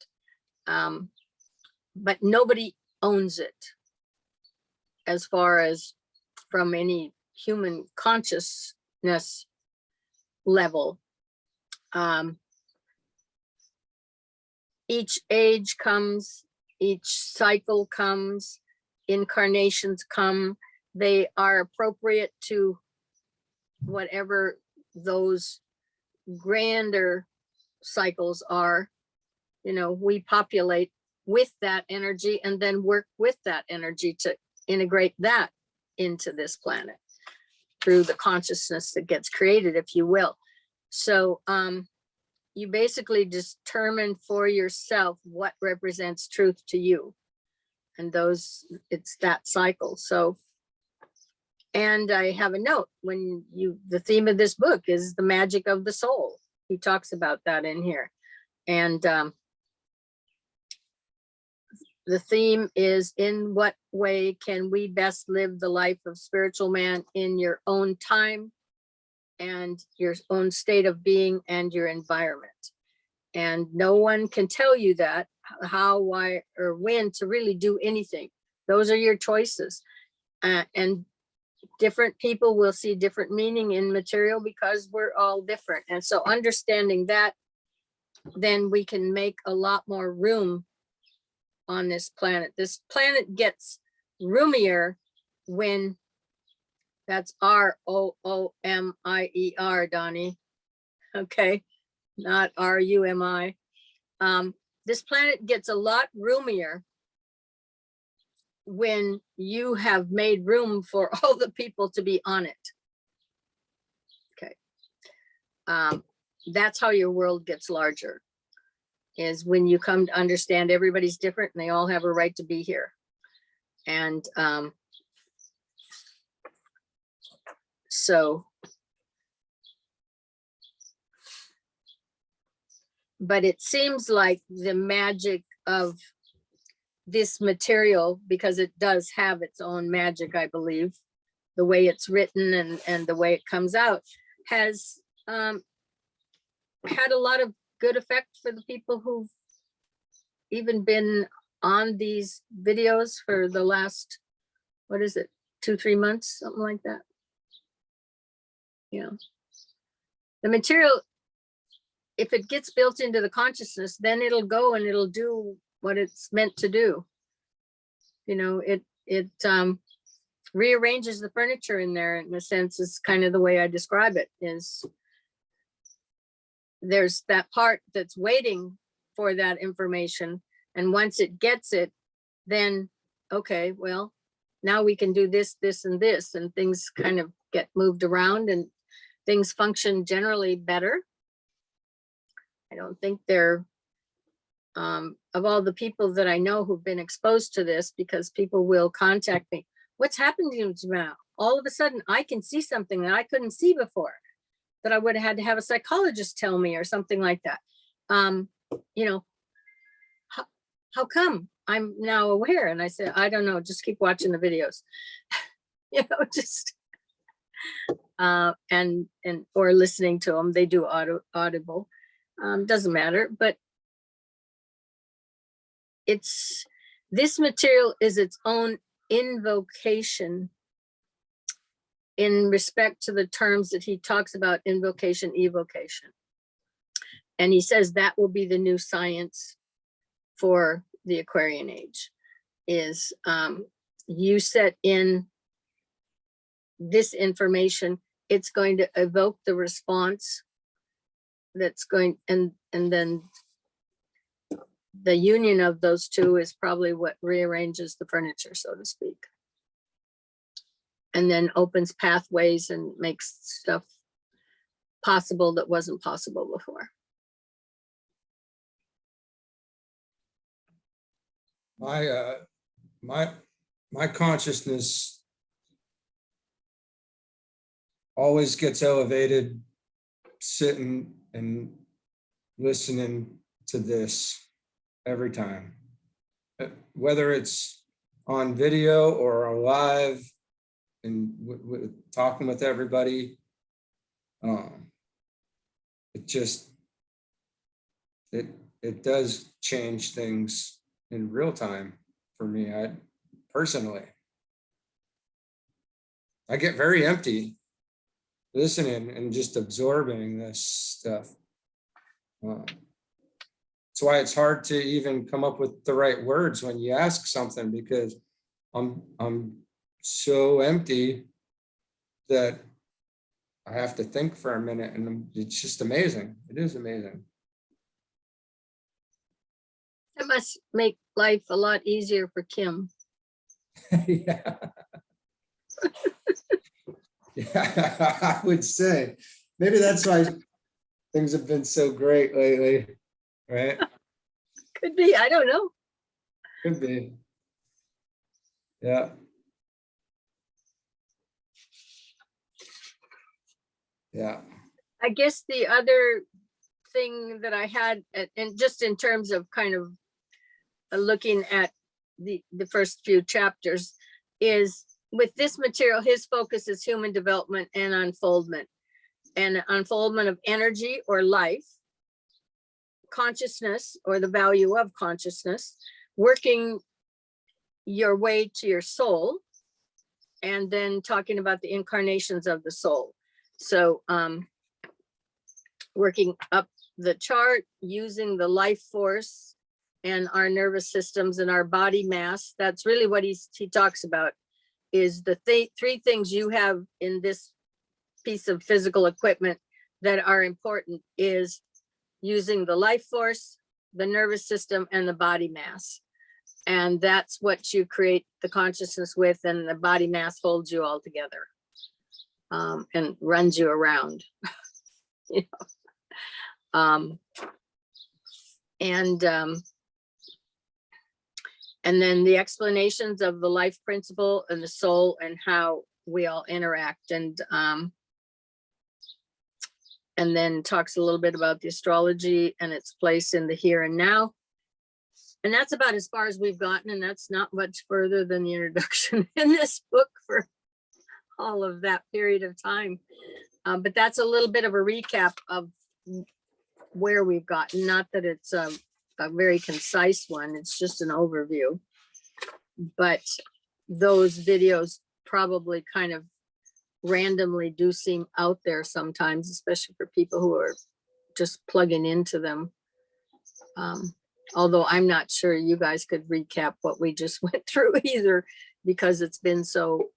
But nobody owns it as far as from any human consciousness level. Each age comes, each cycle comes, incarnations come, they are appropriate to whatever those grander cycles are. We populate with that energy and then work with that energy to integrate that into this planet through the consciousness that gets created, if you will. So you basically determine for yourself what represents truth to you, and it's that cycle. So, and I have a note, the theme of this book is the magic of the soul. He talks about that in here. And the theme is, in what way can we best live the life of spiritual man in your own time and your own state of being and your environment? And no one can tell you that, how, why, or when to really do anything. Those are your choices. And different people will see different meaning in material because we're all different. And so understanding that, then we can make a lot more room on this planet. This planet gets roomier when, that's R-O-O-M-I-E-R, Donnie. Okay, not R-U-M-I. This planet gets a lot roomier when you have made room for all the people to be on it. Okay. That's how your world gets larger, is when you come to understand everybody's different and they all have a right to be here. And so, but it seems like the magic of this material, because it does have its own magic, I believe, the way it's written and the way it comes out, has had a lot of good effect for the people who've even been on these videos for the last, what is it, 2-3 months, something like that. Yeah. The material, if it gets built into the consciousness, then it'll go and it'll do what it's meant to do. You know, it rearranges the furniture in there, in a sense, is kind of the way I describe it, is there's that part that's waiting for that information. And once it gets it, then, okay, well, now we can do this, this, and this, and things kind of get moved around and things function generally better. I don't think they're, of all the people that I know who've been exposed to this, because people will contact me, what's happened to you now? All of a sudden I can see something that I couldn't see before, that I would have had to have a psychologist tell me or something like that. You know, how come I'm now aware? And I said, I don't know, just keep watching the videos. You know, just, and or listening to them. They do audible. Doesn't matter, but this material is its own invocation in respect to the terms that he talks about, invocation, evocation. And he says that will be the new science for the Aquarian age, is you set in this information, it's going to evoke the response that's going, and then the union of those two is probably what rearranges the furniture, so to speak. And then opens pathways and makes stuff possible that wasn't possible before. My consciousness always gets elevated sitting and listening to this every time, whether it's on video or live and talking with everybody. It just, it does change things in real time for me. I personally, I get very empty listening and just absorbing this stuff. That's why it's hard to even come up with the right words when you ask something, because I'm so empty that I have to think for a minute, and it's just amazing. It is amazing. It must make life a lot easier for Kim. Yeah. Yeah, I would say maybe that's why things have been so great lately, right? Could be, I don't know. Could be. Yeah. Yeah. I guess the other thing that I had, and just in terms of kind of looking at the first few chapters, is with this material, his focus is human development and unfoldment of energy or life, consciousness or the value of consciousness, working your way to your soul, and then talking about the incarnations of the soul. So working up the chart using the life force and our nervous systems and our body mass. That's really what he talks about, is the three things you have in this piece of physical equipment that are important, is using the life force, the nervous system, and the body mass. And that's what you create the consciousness with, and the body mass holds you all together and runs you around. You know? And then the explanations of the life principle and the soul and how we all interact, and then talks a little bit about the astrology and its place in the here and now. And that's about as far as we've gotten, and that's not much further than the introduction in this book for all of that period of time. But that's a little bit of a recap of where we've gotten. Not that it's a very concise one, it's just an overview. But those videos probably kind of randomly do seem out there sometimes, especially for people who are just plugging into them. Although I'm not sure you guys could recap what we just went through either, because it's been so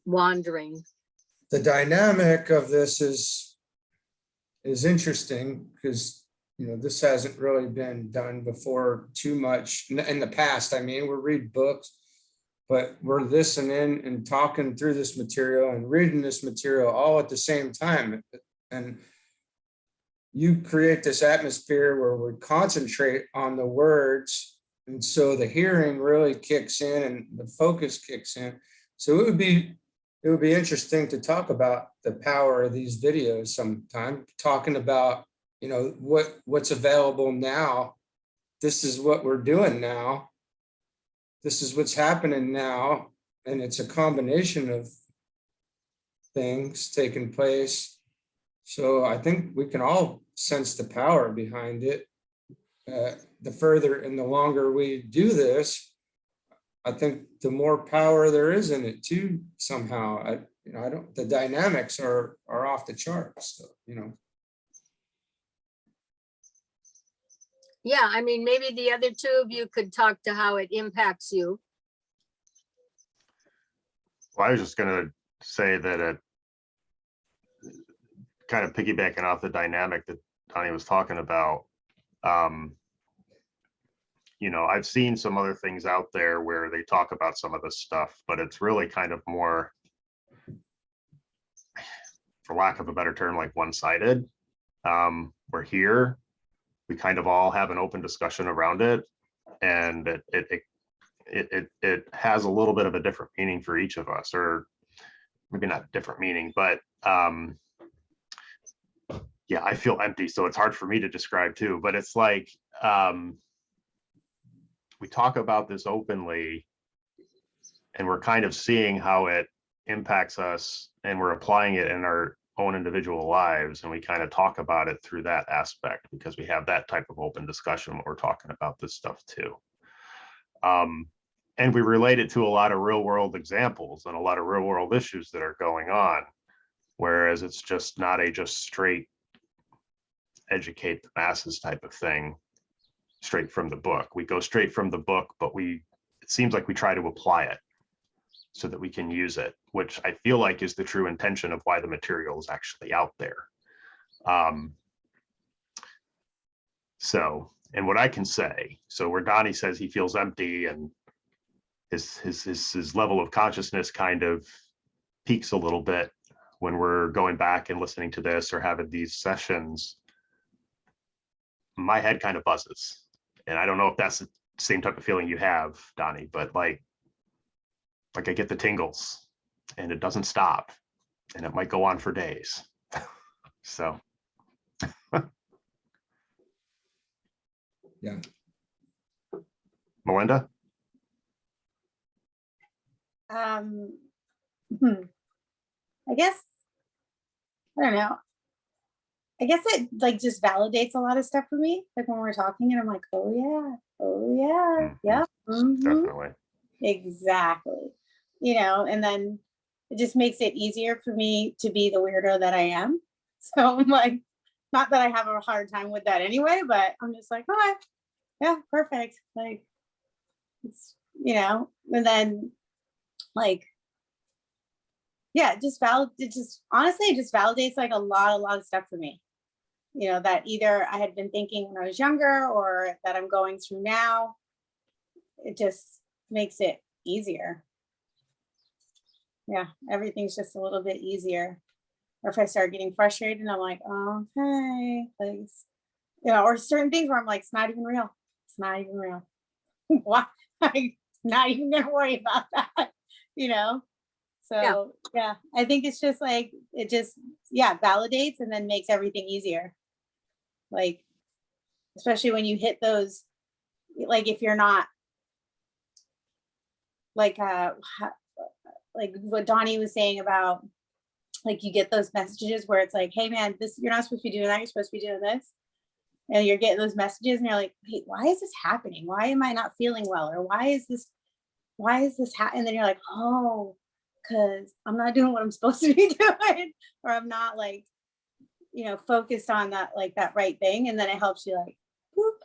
wandering. The dynamic of this is interesting, because this hasn't really been done before too much in the past. I mean, we read books, but we're listening and talking through this material and reading this material all at the same time. And you create this atmosphere where we concentrate on the words. And so the hearing really kicks in and the focus kicks in. So it would be interesting to talk about the power of these videos sometime, talking about, what's available now. This is what we're doing now. This is what's happening now. And it's a combination of things taking place. So I think we can all sense the power behind it. The further and the longer we do this, I think the more power there is in it too, somehow. The dynamics are off the charts, Yeah, I mean, maybe the other two of you could talk to how it impacts you. Well, I was just gonna say that it kind of piggybacking off the dynamic that Donnie was talking about. I've seen some other things out there where they talk about some of this stuff, but it's really kind of more, for lack of a better term, like one-sided. We're here, we kind of all have an open discussion around it, and it has a little bit of a different meaning for each of us, or maybe not different meaning, but yeah, I feel empty, so it's hard for me to describe too, but it's like, we talk about this openly, and we're kind of seeing how it impacts us, and we're applying it in our own individual lives, and we kind of talk about it through that aspect, because we have that type of open discussion when we're talking about this stuff too. And we relate it to a lot of real world examples and a lot of real world issues that are going on, whereas it's just not a just straight educate the masses type of thing straight from the book. We go straight from the book, but it seems like we try to apply it so that we can use it, which I feel like is the true intention of why the material is actually out there. And what I can say, so where Donnie says he feels empty and his level of consciousness kind of peaks a little bit when we're going back and listening to this or having these sessions, my head kind of buzzes. And I don't know if that's the same type of feeling you have, Donnie, but like I get the tingles, and it doesn't stop, and it might go on for days. So. Yeah. Melinda? I guess, I don't know. I guess it like just validates a lot of stuff for me. Like when we're talking and I'm like, oh yeah, yeah. Definitely. Exactly. and then it just makes it easier for me to be the weirdo that I am. So I'm like, not that I have a hard time with that anyway, but I'm just like, all right, yeah, perfect. Like, it's, and then like, yeah, it just honestly, it just validates like a lot of stuff for me, that either I had been thinking when I was younger or that I'm going through now. It just makes it easier. Yeah, everything's just a little bit easier. Or if I start getting frustrated, I'm like, oh, okay, like, or certain things where I'm like, it's not even real. It's not even real. Why? I'm not even gonna worry about that, So yeah, I think it's just like, it just, validates and then makes everything easier. Like, especially when you hit those, like if you're not like what Donnie was saying about, like, you get those messages where it's like, hey man, this, you're not supposed to be doing that, you're supposed to be doing this. And you're getting those messages and you're like, wait, why is this happening? Why am I not feeling well? Or why is this happening? And then you're like, oh, because I'm not doing what I'm supposed to be doing, or I'm not like, focused on that, like that right thing. And then it helps you like, whoop.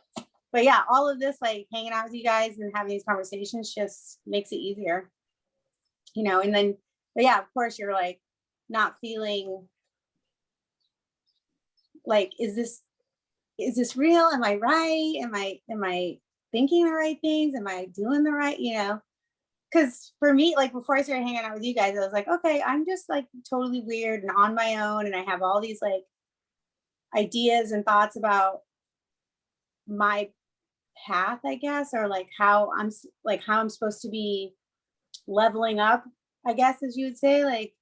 But yeah, all of this, like hanging out with you guys and having these conversations just makes it easier, and then, but yeah, of course you're like not feeling like, is this real? Am I right? Am I thinking the right things? Am I doing the right, because for me, like before I started hanging out with you guys, I was like, okay, I'm just like totally weird and on my own. And I have all these like ideas and thoughts about my path, I guess, or like how I'm supposed to be leveling up, I guess, as you would say. Like,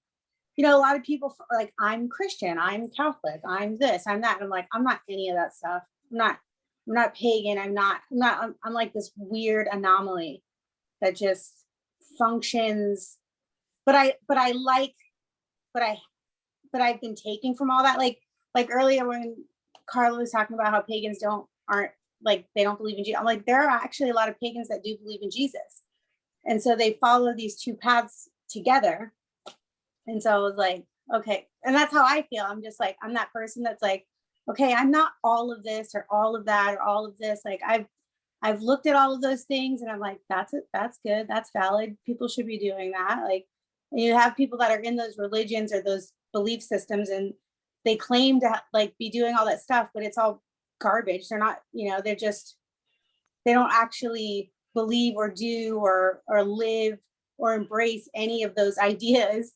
a lot of people like, I'm Christian, I'm Catholic, I'm this, I'm that. And I'm like, I'm not any of that stuff. I'm not pagan. I'm like this weird anomaly that just functions. But I've been taking from all that. Like earlier when Carla was talking about how pagans aren't like, they don't believe in Jesus. I'm like, there are actually a lot of pagans that do believe in Jesus. And so they follow these two paths together. And so I was like, okay. And that's how I feel. I'm just like, I'm that person that's like, okay, I'm not all of this or all of that or all of this. Like I've looked at all of those things and I'm like, that's it. That's good. That's valid. People should be doing that. Like, you have people that are in those religions or those belief systems and they claim to like be doing all that stuff, but it's all garbage. They're not, they don't actually believe or do or live or embrace any of those ideas.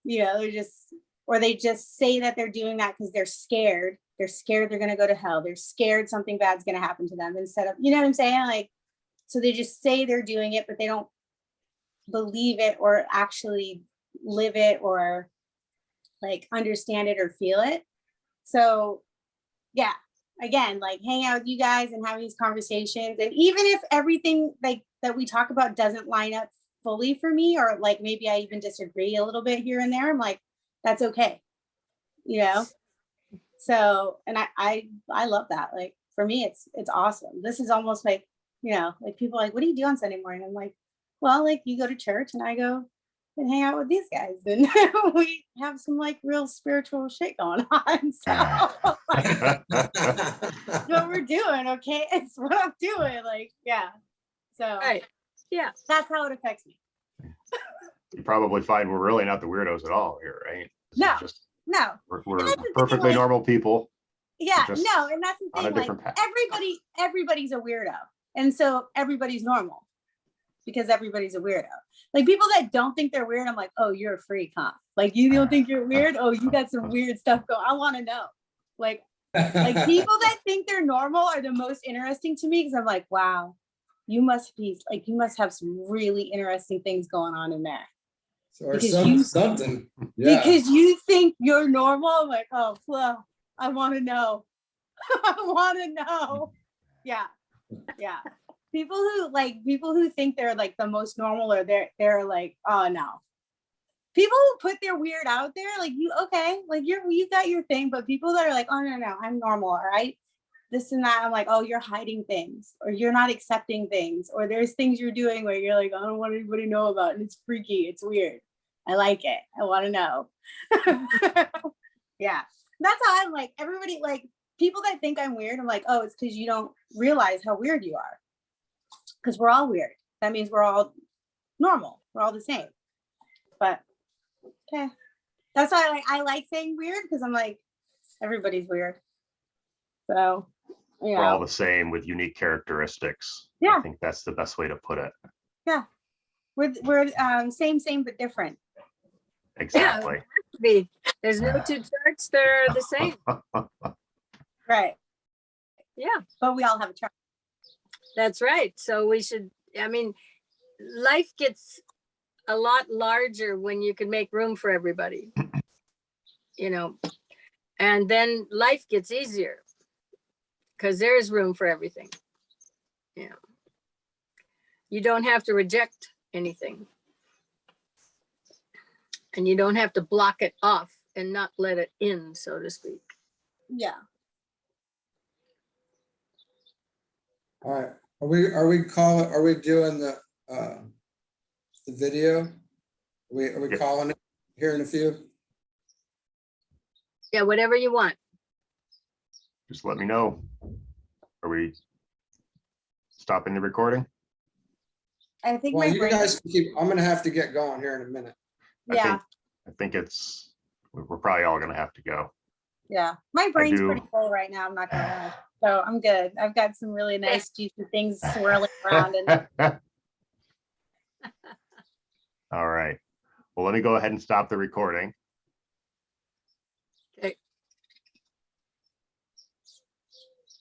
They just say that they're doing that because they're scared. They're scared they're going to go to hell. They're scared something bad's going to happen to them instead of, you know what I'm saying? Like, so they just say they're doing it, but they don't believe it or actually live it or like understand it or feel it. So yeah, again, like hang out with you guys and having these conversations. And even if everything like that we talk about doesn't line up fully for me, or like maybe I even disagree a little bit here and there, I'm like, that's okay. So, and I love that. Like for me, it's awesome. This is almost like, like people are like, what do you do on Sunday morning? I'm like, well, like you go to church and I go and hang out with these guys and we have some like real spiritual shit going on. So what we're doing, okay? It's what I'm doing. Like, yeah. So Right. Yeah. that's how it affects me. You probably find we're really not the weirdos at all here, right? No. We're perfectly normal people. Yeah, no, and that's the on a thing. Like different path. everybody's a weirdo, and so everybody's normal because everybody's a weirdo. Like people that don't think they're weird, I'm like, oh, you're a freak, huh? Like you don't think you're weird? Oh, you got some weird stuff going. I want to know. Like people that think they're normal are the most interesting to me because I'm like, wow, you must have some really interesting things going on in there. Or something. Yeah. Because you think you're normal. I'm like, oh, well, I want to know. I want to know. Yeah. People who think they're like the most normal or they're like, oh no. People who put their weird out there, like you got your thing, but people that are like, oh no, I'm normal, all right. this and that. I'm like, oh, you're hiding things, or you're not accepting things, or there's things you're doing where you're like, I don't want anybody to know about, and it's freaky, it's weird. I like it. I want to know. Yeah. That's how I'm like, everybody, like people that think I'm weird, I'm like, oh, it's because you don't realize how weird you are. Because we're all weird. That means we're all normal. We're all the same. But okay. That's why I like saying weird, because I'm like, everybody's weird. So, you We're all know, the same with unique characteristics. Yeah. I think that's the best way to put it. yeah. We're same, but different. Exactly. There's no two charts that are the same. Right. Yeah, But we all have a chart. that's right. So we should, I mean, life gets a lot larger when you can make room for everybody, you know, and then life gets easier because there is room for everything. Yeah. You don't have to reject anything. And you don't have to block it off and not let it in, so to speak. Yeah. All right, are we doing the video? Are we Yeah. calling it here in a few? Yeah, whatever you want. Just let me know. Are we stopping the recording? I think Well, my you brain. guys can keep, I'm gonna have to get going here in a minute. Yeah. I think we're probably all gonna have to go. Yeah. My brain's do. pretty full right now. I'm not gonna lie. So I'm good. I've got some really nice juicy things swirling around, and All right. Well, let me go ahead and stop the recording.